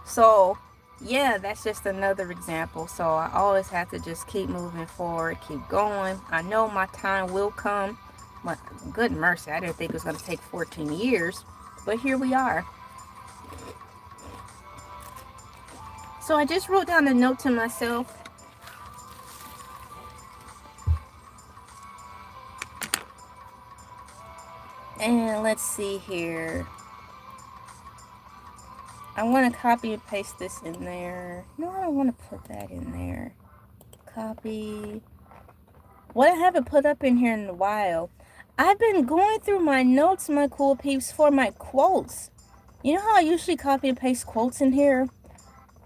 So, yeah, that's just another example. So I always have to just keep moving forward, keep going. I know my time will come. But good mercy, I didn't think it was going to take 14 years. But here we are. So I just wrote down a note to myself. And let's see here. I want to copy and paste this in there. No, I don't want to put that in there. Copy. What I haven't put up in here in a while. I've been going through my notes, my cool peeps, for my quotes. You know how I usually copy and paste quotes in here?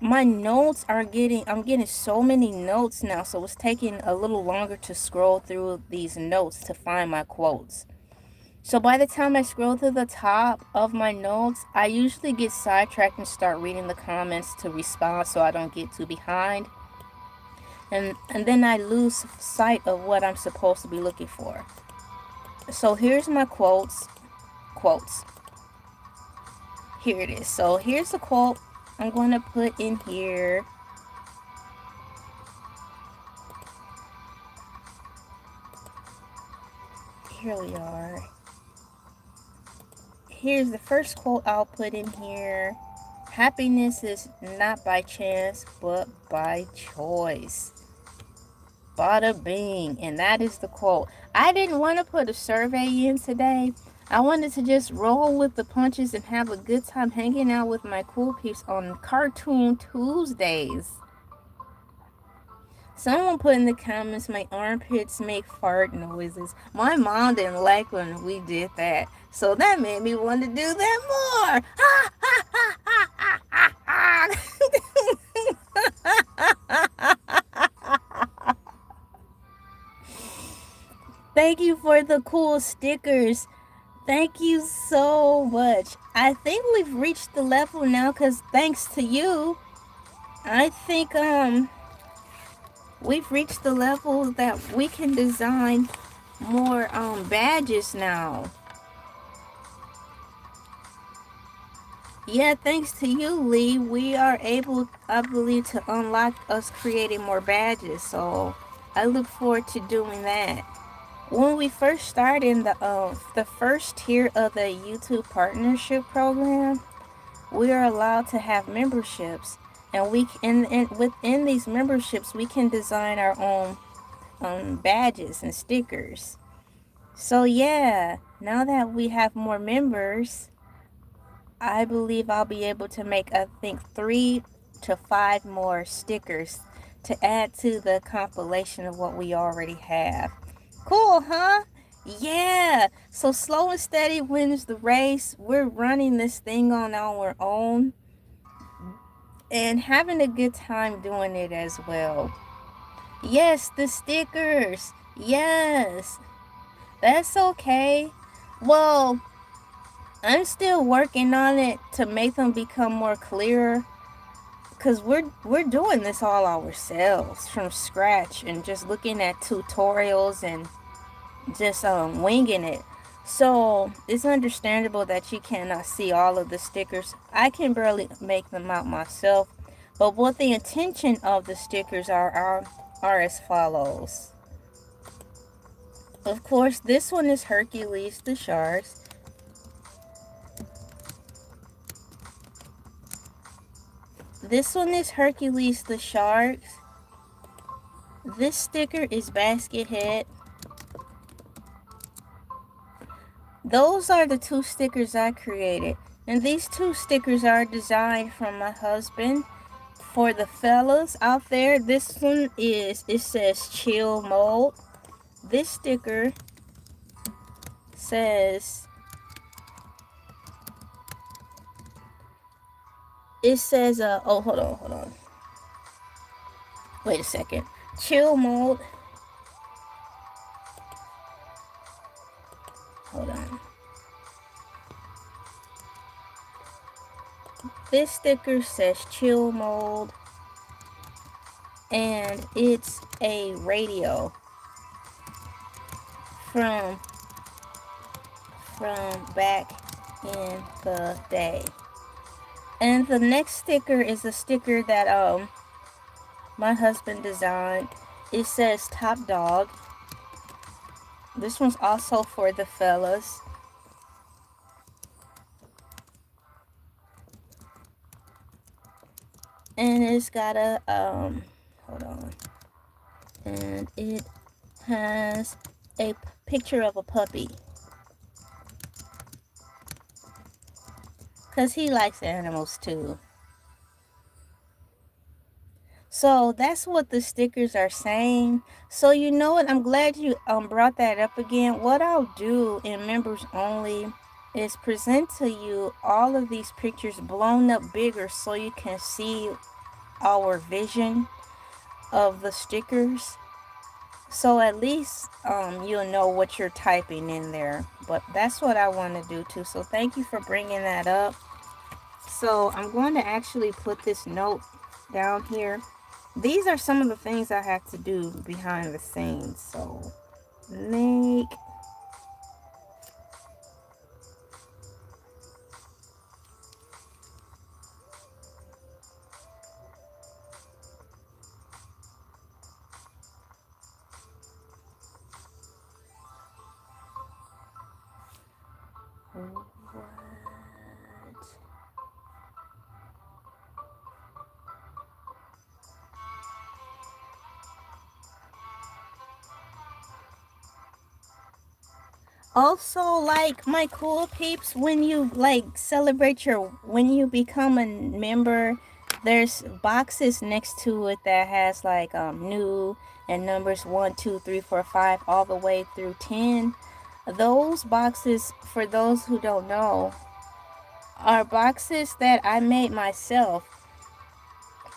My notes I'm getting so many notes now, so it's taking a little longer to scroll through these notes to find my quotes. So by the time I scroll to the top of my notes, I usually get sidetracked and start reading the comments to respond so I don't get too behind. And then I lose sight of what I'm supposed to be looking for. So here's my quotes. Here it is. So here's the quote I'm going to put in here. Here we are. Here's the first quote I'll put in here. Happiness is not by chance, but by choice. Bada bing. And that is the quote. I didn't want to put a survey in today. I wanted to just roll with the punches and have a good time hanging out with my cool peeps on Cartoon Tuesdays. Someone put in the comments, my armpits make fart noises. My mom didn't like when we did that, so that made me want to do that more. Ha ha ha ha ha ha ha. Thank you for the cool stickers. Thank you so much. I think we've reached the level now, because thanks to you, I think we've reached the level that we can design more badges now. Yeah, thanks to you, Lee, we are able, I believe, to unlock us creating more badges. So I look forward to doing that. When we first started the first tier of the YouTube partnership program, we are allowed to have memberships, and within these memberships we can design our own badges and stickers. So yeah, now that we have more members, I believe I'll be able to make, I think, 3 to 5 more stickers to add to the compilation of what we already have. Cool, huh? Yeah. So slow and steady wins the race. We're running this thing on our own and having a good time doing it as well. Yes, the stickers. Yes. That's okay. Well, I'm still working on it to make them become more clearer, because we're doing this all ourselves from scratch and just looking at tutorials and just winging it. So it's understandable that you cannot see all of the stickers. I can barely make them out myself, but what the intention of the stickers are as follows. Of course, this one is Hercules the shark. This one is Hercules the shark. This sticker is Basket Head. Those are the 2 stickers I created. And these 2 stickers are designed from my husband. For the fellas out there, this one is, it says chill mode. This sticker says, oh, hold on. Wait a second. Chill mode. Hold on. This sticker says chill mode, and it's a radio from back in the day. And the next sticker is a sticker that my husband designed. It says top dog. This one's also for the fellas. And it's got a hold on. And it has a picture of a puppy. Cause he likes animals too. So that's what the stickers are saying. So you know what? I'm glad you brought that up again. What I'll do in members only is present to you all of these pictures blown up bigger so you can see our vision of the stickers. So at least you'll know what you're typing in there. But that's what I want to do too. So thank you for bringing that up. So I'm going to actually put this note down here. These are some of the things I have to do behind the scenes. So make what? Also, like my cool peeps, when you like celebrate when you become a member, there's boxes next to it that has like new and numbers 1, 2, 3, 4, 5 all the way through 10. Those boxes, for those who don't know, are boxes that I made myself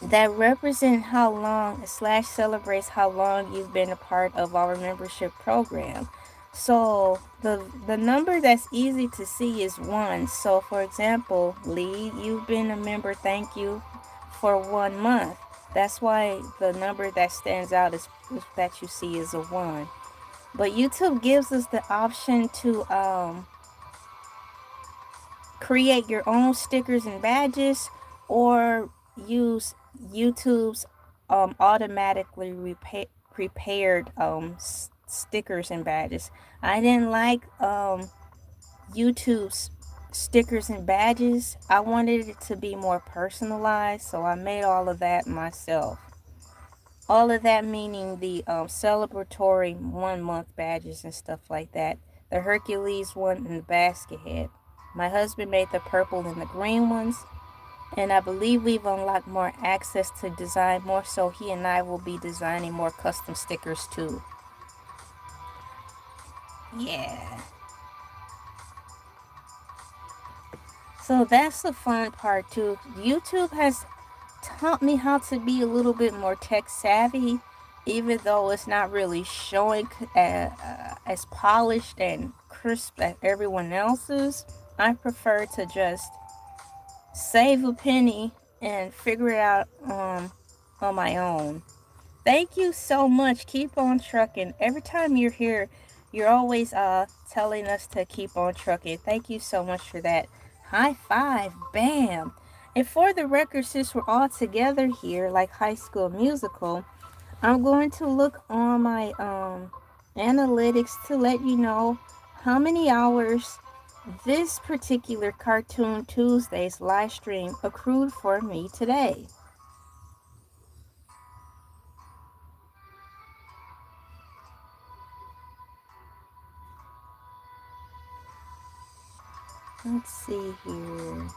that represent how long / celebrates how long you've been a part of our membership program. So the number that's easy to see is 1. So for example, Lee, you've been a member, thank you, for 1 month. That's why the number that stands out is that you see is a 1. But YouTube gives us the option to create your own stickers and badges, or use YouTube's automatically prepared stickers and badges. I didn't like YouTube's stickers and badges. I wanted it to be more personalized, so I made all of that myself. All of that meaning the celebratory 1 month badges and stuff like that. The Hercules one and the basket head. My husband made the purple and the green ones. And I believe we've unlocked more access to design more, so he and I will be designing more custom stickers too. Yeah. So that's the fun part too. YouTube has taught me how to be a little bit more tech savvy, even though it's not really showing as polished and crisp as everyone else's. I prefer to just save a penny and figure it out on my own. Thank you so much. Keep on trucking. Every time you're here, you're always telling us to keep on trucking. Thank you so much for that. High five. Bam. And for the record, since we're all together here like High School Musical, I'm going to look on my analytics to let you know how many hours this particular Cartoon Tuesdays live stream accrued for me today. Let's see here.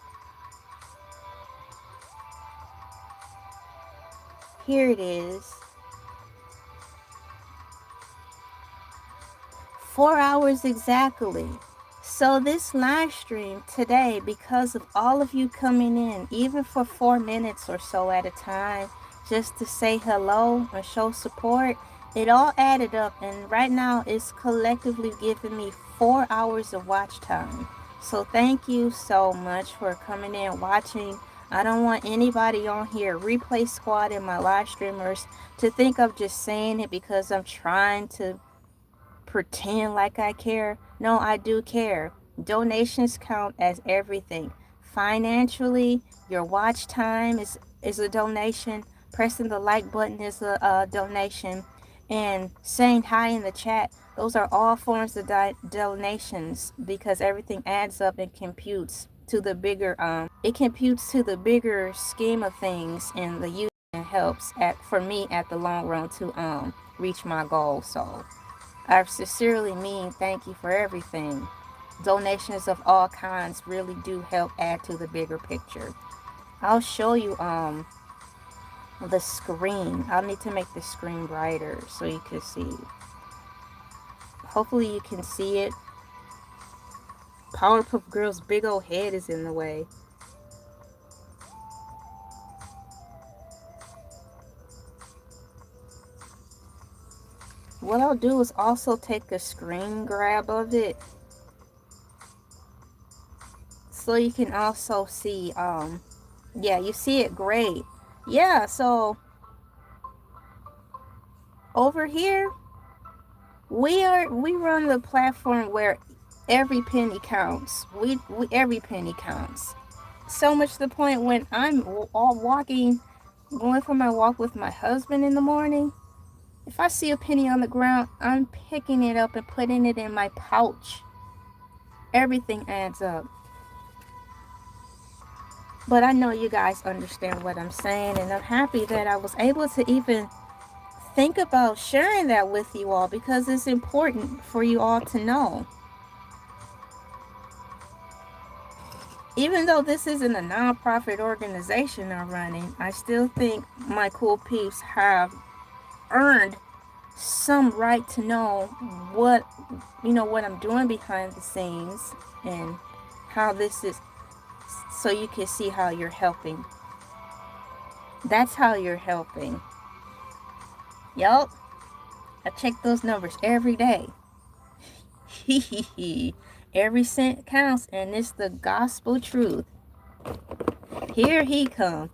Here it is. 4 hours exactly. So this live stream today, because of all of you coming in, even for 4 minutes or so at a time, just to say hello and show support, it all added up, and right now it's collectively giving me 4 hours of watch time. So thank you so much for coming in, watching. I don't want anybody on here, replay squad and my live streamers, to think I'm just saying it because I'm trying to pretend like I care. No, I do care. Donations count as everything. Financially, your watch time is a donation. Pressing the like button is a donation. And saying hi in the chat, those are all forms of donations, because everything adds up and computes to the bigger it computes to the bigger scheme of things, and the use helps for me at the long run to reach my goal. So I sincerely mean thank you for everything. Donations of all kinds really do help add to the bigger picture. I'll show you the screen. I'll need to make the screen brighter so you can see. Hopefully you can see it. Powerpuff Girl's big old head is in the way. What I'll do is also take a screen grab of it so you can also see yeah, you see it great. Yeah, so over here we run the platform where every penny counts. We every penny counts. So much to the point when I'm all going for my walk with my husband in the morning, if I see a penny on the ground, I'm picking it up and putting it in my pouch. Everything adds up. But I know you guys understand what I'm saying, and I'm happy that I was able to even think about sharing that with you all, because it's important for you all to know. Even though this isn't a non-profit organization I'm running, I still think my cool peeps have earned some right to know what I'm doing behind the scenes and how this is, so you can see how you're helping. That's how you're helping. Yup. I check those numbers every day. Every cent counts, and it's the gospel truth. Here he come.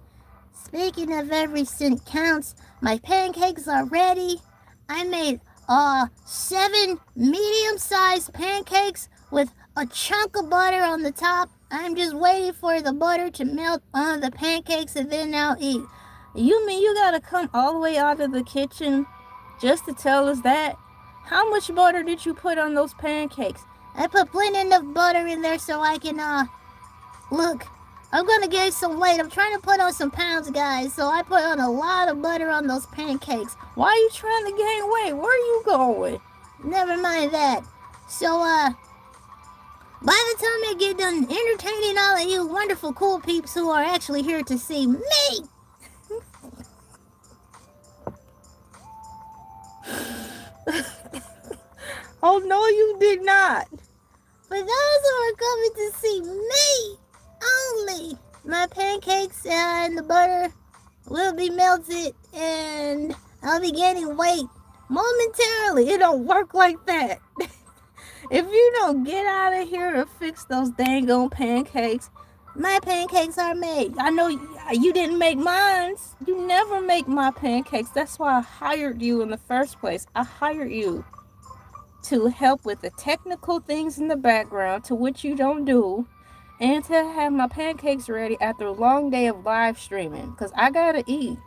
Speaking of every cent counts, my pancakes are ready. I made 7 medium-sized pancakes with a chunk of butter on the top. I'm just waiting for the butter to melt on the pancakes, and then I'll eat. You mean you gotta come all the way out of the kitchen just to tell us that? How much butter did you put on those pancakes? I put plenty enough butter in there so I can, look, I'm gonna gain some weight. I'm trying to put on some pounds, guys, so I put on a lot of butter on those pancakes. Why are you trying to gain weight? Where are you going? Never mind that. So, by the time I get done entertaining all of you wonderful cool peeps who are actually here to see me, oh, no, you did not. For those who are coming to see me only, my pancakes and the butter will be melted and I'll be gaining weight momentarily. It don't work like that. If you don't get out of here to fix those dang on pancakes, my pancakes are made. I know you didn't make mine. You never make my pancakes. That's why I hired you in the first place. I hired you to help with the technical things in the background, to which you don't do, and to have my pancakes ready after a long day of live streaming, because I gotta eat.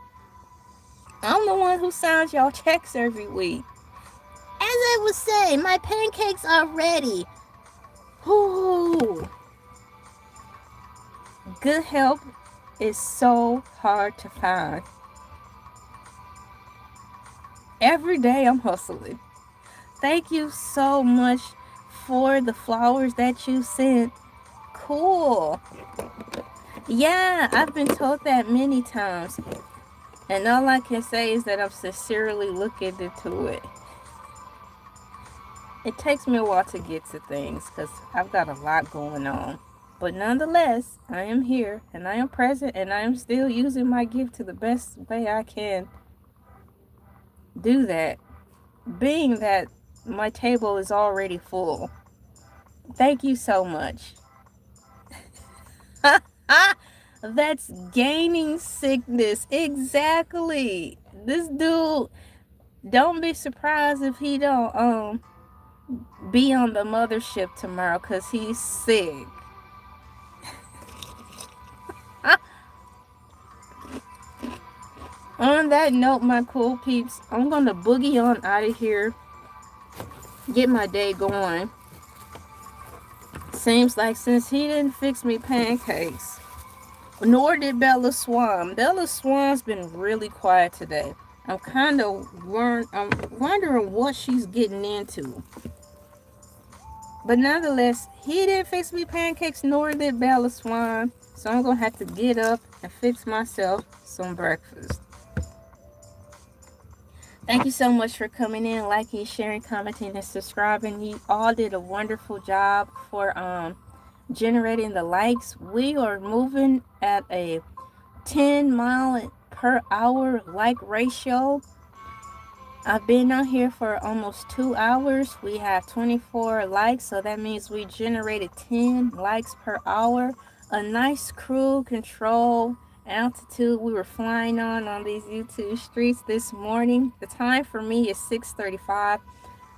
I'm the one who signs y'all checks every week. As I was saying, my pancakes are ready. Ooh. Good help is so hard to find. Every day I'm hustling. Thank you so much for the flowers that you sent. Cool. Yeah, I've been told that many times. And all I can say is that I'm sincerely looking into it. It takes me a while to get to things because I've got a lot going on. But nonetheless, I am here and I am present and I am still using my gift to the best way I can do that. Being that my table is already full. Thank you so much. That's gaining sickness. Exactly. This dude, don't be surprised if he don't be on the mothership tomorrow because he's sick. On that note, my cool peeps, I'm gonna boogie on out of here, get my day going. Seems like since he didn't fix me pancakes, nor did Bella Swan. Bella Swan's been really quiet today. I'm wondering what she's getting into. But nonetheless, he didn't fix me pancakes, nor did Bella Swan. So I'm gonna have to get up and fix myself some breakfast. Thank you so much for coming in, liking, sharing, commenting, and subscribing. You all did a wonderful job for generating the likes. We are moving at a 10-mile per hour like ratio. I've been on here for almost 2 hours. We have 24 likes, so that means we generated 10 likes per hour. A nice cruise control altitude we were flying on these YouTube streets this morning. The time for me is 6:35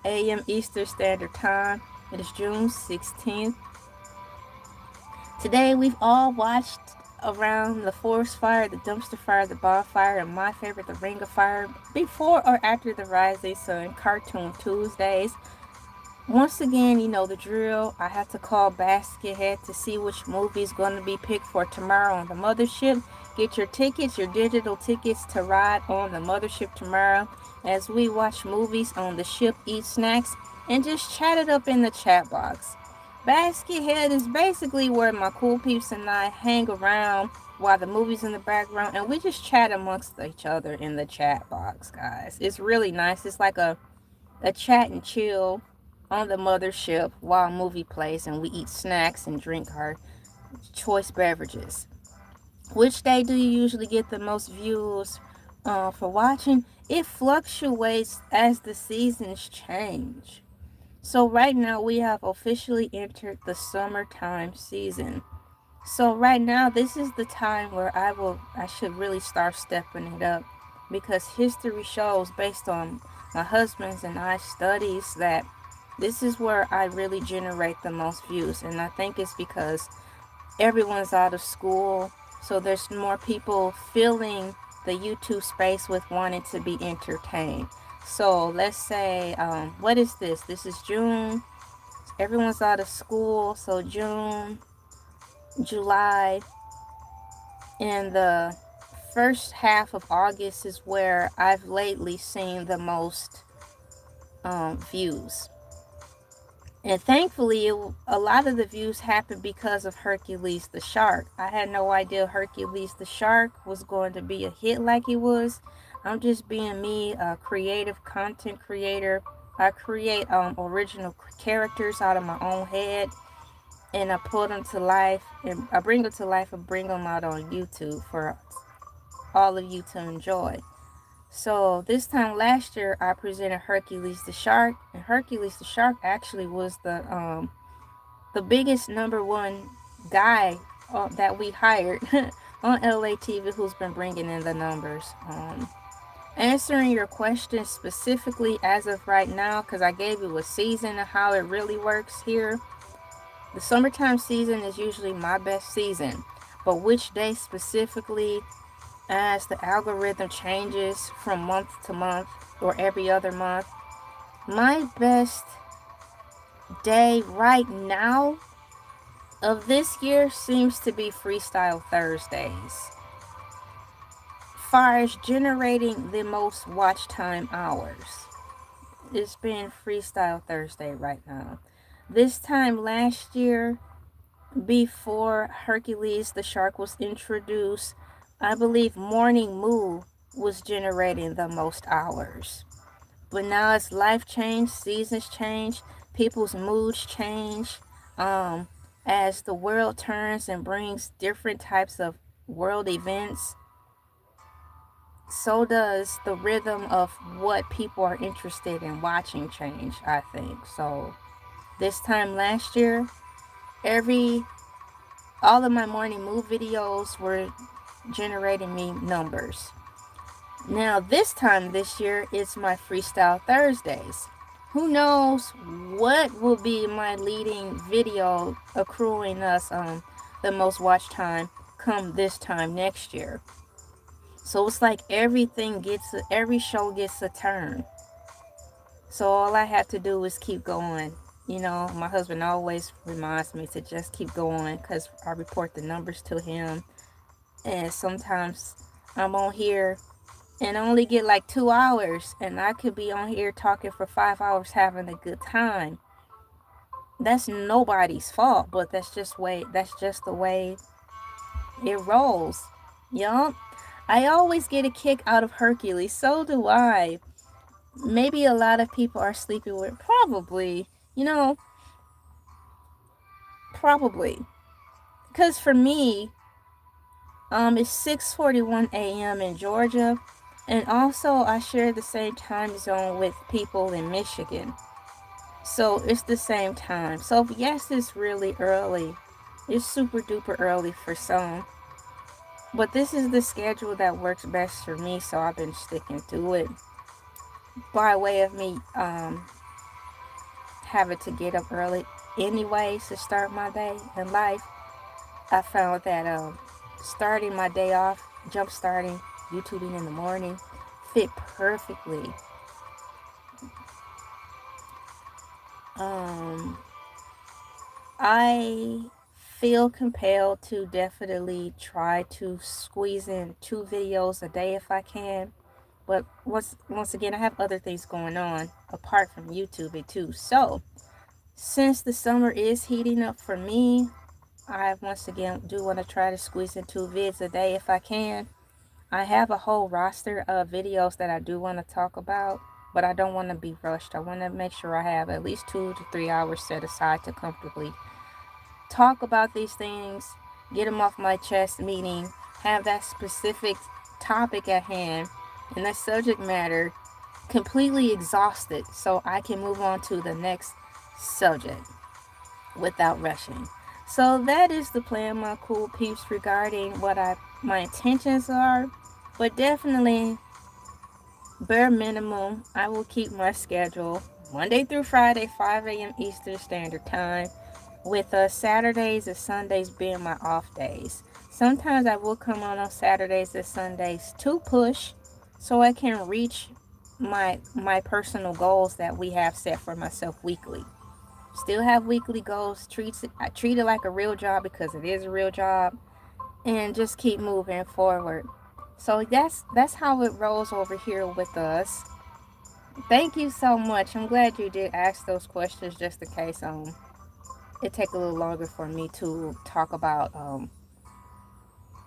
a.m. Eastern Standard Time. It is June 16th. Today we've all watched around the forest fire, the dumpster fire, the bonfire, and my favorite, the ring of fire, before or after the rising sun, Cartoon Tuesdays. Once again, you know the drill. I have to call Baskethead to see which movie is going to be picked for tomorrow on the mothership. Get your tickets, your digital tickets to ride on the mothership tomorrow as we watch movies on the ship, eat snacks, and just chat it up in the chat box. Baskethead is basically where my cool peeps and I hang around while the movie's in the background and we just chat amongst each other in the chat box, guys. It's really nice. It's like a chat and chill on the mothership while a movie plays and we eat snacks and drink our choice beverages. Which day do you usually get the most views for watching? It fluctuates as the seasons change. So right now we have officially entered the summertime season. So right now this is the time where I should really start stepping it up because history shows based on my husband's and I studies that this is where I really generate the most views, and I think it's because everyone's out of school, so there's more people filling the YouTube space with wanting to be entertained. So let's say, what is this? This is June. Everyone's out of school, so June, July, and the first half of August is where I've lately seen the most views. And thankfully, a lot of the views happened because of Hercules the Shark. I had no idea Hercules the Shark was going to be a hit like it was. I'm just being me, a creative content creator. I create original characters out of my own head, and I put them to life, and I bring them to life and bring them out on YouTube for all of you to enjoy. So this time last year, I presented Hercules the Shark, and Hercules the Shark actually was the biggest #1 guy that we hired on Elay TV, who's been bringing in the numbers. Answering your question specifically as of right now, because I gave you a season of how it really works here. The summertime season is usually my best season, but which day specifically, as the algorithm changes from month to month or every other month, my best day right now of this year seems to be Freestyle Thursdays. Far as generating the most watch time hours, it's been Freestyle Thursday right now. This time last year, before Hercules the Shark was introduced, I believe Morning Moo was generating the most hours. But now as life changed, seasons change, people's moods change, um, as the world turns and brings different types of world events, so does the rhythm of what people are interested in watching change, I think. So this time last year, every all of my morning move videos were generating me numbers. Now, this time this year, it's my Freestyle Thursdays. Who knows what will be my leading video accruing us the most watch time come this time next year. So it's like every show gets a turn. So all I have to do is keep going. You know, my husband always reminds me to just keep going because I report the numbers to him. And sometimes I'm on here and only get like 2 hours, and I could be on here talking for 5 hours having a good time. That's nobody's fault, but that's just the way it rolls. Yup. I always get a kick out of Hercules. So do I. Maybe a lot of people are sleeping with probably, you know, probably. Because for me, it's 6:41 a.m. in Georgia, and also I share the same time zone with people in Michigan. So it's the same time. So yes, it's really early. It's super duper early for some. But this is the schedule that works best for me, so I've been sticking to it. By way of me having to get up early anyways to start my day in life, I found that starting my day off, jump starting, YouTubing in the morning, fit perfectly. Um, I feel compelled to definitely try to squeeze in 2 videos a day if I can. But once again, I have other things going on apart from YouTube too. So since the summer is heating up for me, I once again do want to try to squeeze in 2 vids a day if I can. I have a whole roster of videos that I do want to talk about, but I don't want to be rushed. I want to make sure I have at least 2 to 3 hours set aside to comfortably talk about these things, get them off my chest, meaning have that specific topic at hand and that subject matter completely exhausted so I can move on to the next subject without rushing. So that is the plan, my cool peeps, regarding what my intentions are. But definitely, bare minimum, I will keep my schedule Monday through Friday, 5 a.m. Eastern Standard Time, with Saturdays and Sundays being my off days. Sometimes I will come on Saturdays and Sundays to push so I can reach my personal goals that we have set for myself weekly. Still have weekly goals. I treat it like a real job because it is a real job, and just keep moving forward. So that's how it rolls over here with us. Thank you so much. I'm glad you did ask those questions just in case it take a little longer for me to talk about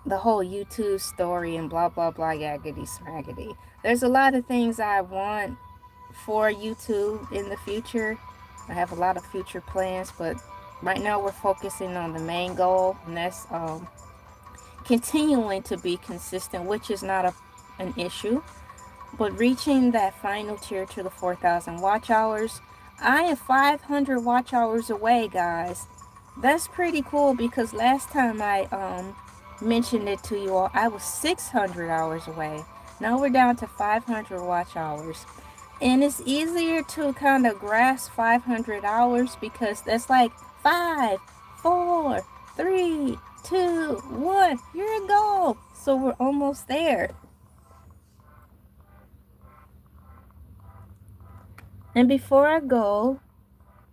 the whole YouTube story and blah blah blah yaggity smaggity. There's a lot of things I want for YouTube in the future. I have a lot of future plans, but right now we're focusing on the main goal, and that's continuing to be consistent, which is not an issue, but reaching that final tier to the 4,000 watch hours. I am 500 watch hours away, guys. That's pretty cool because last time I mentioned it to you all, I was 600 hours away. Now we're down to 500 watch hours. And it's easier to kind of grasp 500 hours because that's like 5, 4, 3, 2, 1. Here we go. So we're almost there. And before I go,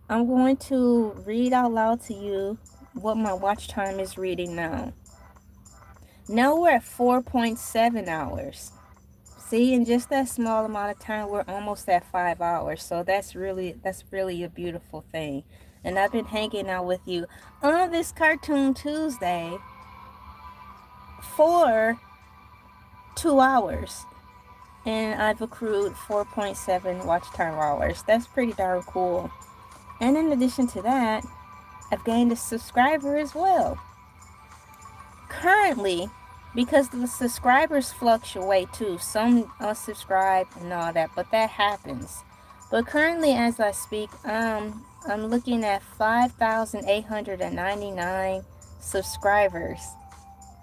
I'm going to read out loud to you what my watch time is reading now. Now we're at 4.7 hours. See, in just that small amount of time, we're almost at 5 hours. So that's really a beautiful thing. And I've been hanging out with you on this Cartoon Tuesday for 2 hours. and I've accrued 4.7 watch time hours. That's pretty darn cool. And in addition to that, I've gained a subscriber as well. Currently, because the subscribers fluctuate too, some unsubscribe and all that, but that happens. But currently, as I speak, I'm looking at 5,899 subscribers.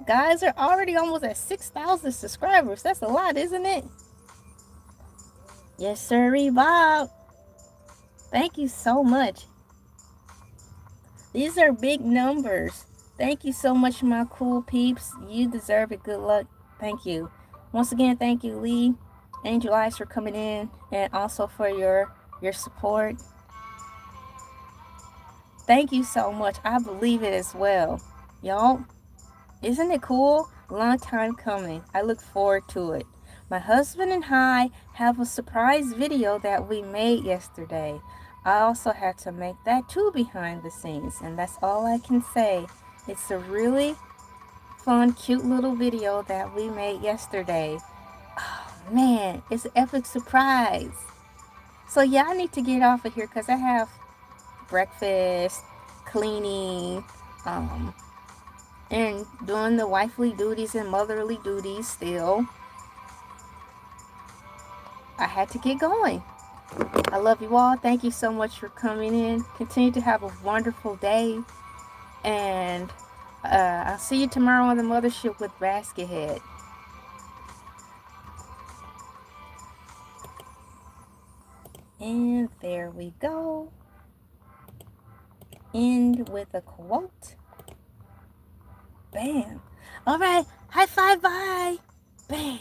Guys are already almost at 6,000 subscribers. That's a lot, isn't it? Yes, sirree, Bob. Thank you so much. These are big numbers. Thank you so much, my cool peeps. You deserve it. Good luck. Thank you. Once again, thank you, Lee, Angel Eyes, for coming in, and also for your support. Thank you so much. I believe it as well. Y'all, isn't it cool? Long time coming. I look forward to it. My husband and I have a surprise video that we made yesterday. I also had to make that too behind the scenes, and that's all I can say. It's a really fun, cute little video that we made yesterday. Oh man, it's an epic surprise. So yeah, I need to get off of here because I have breakfast, cleaning, and doing the wifely duties and motherly duties still. I had to get going. I love you all. Thank you so much for coming in. Continue to have a wonderful day. And I'll see you tomorrow on the mothership with Baskethead. And there we go. End with a quote. Bam. All right. High five. Bye. Bam.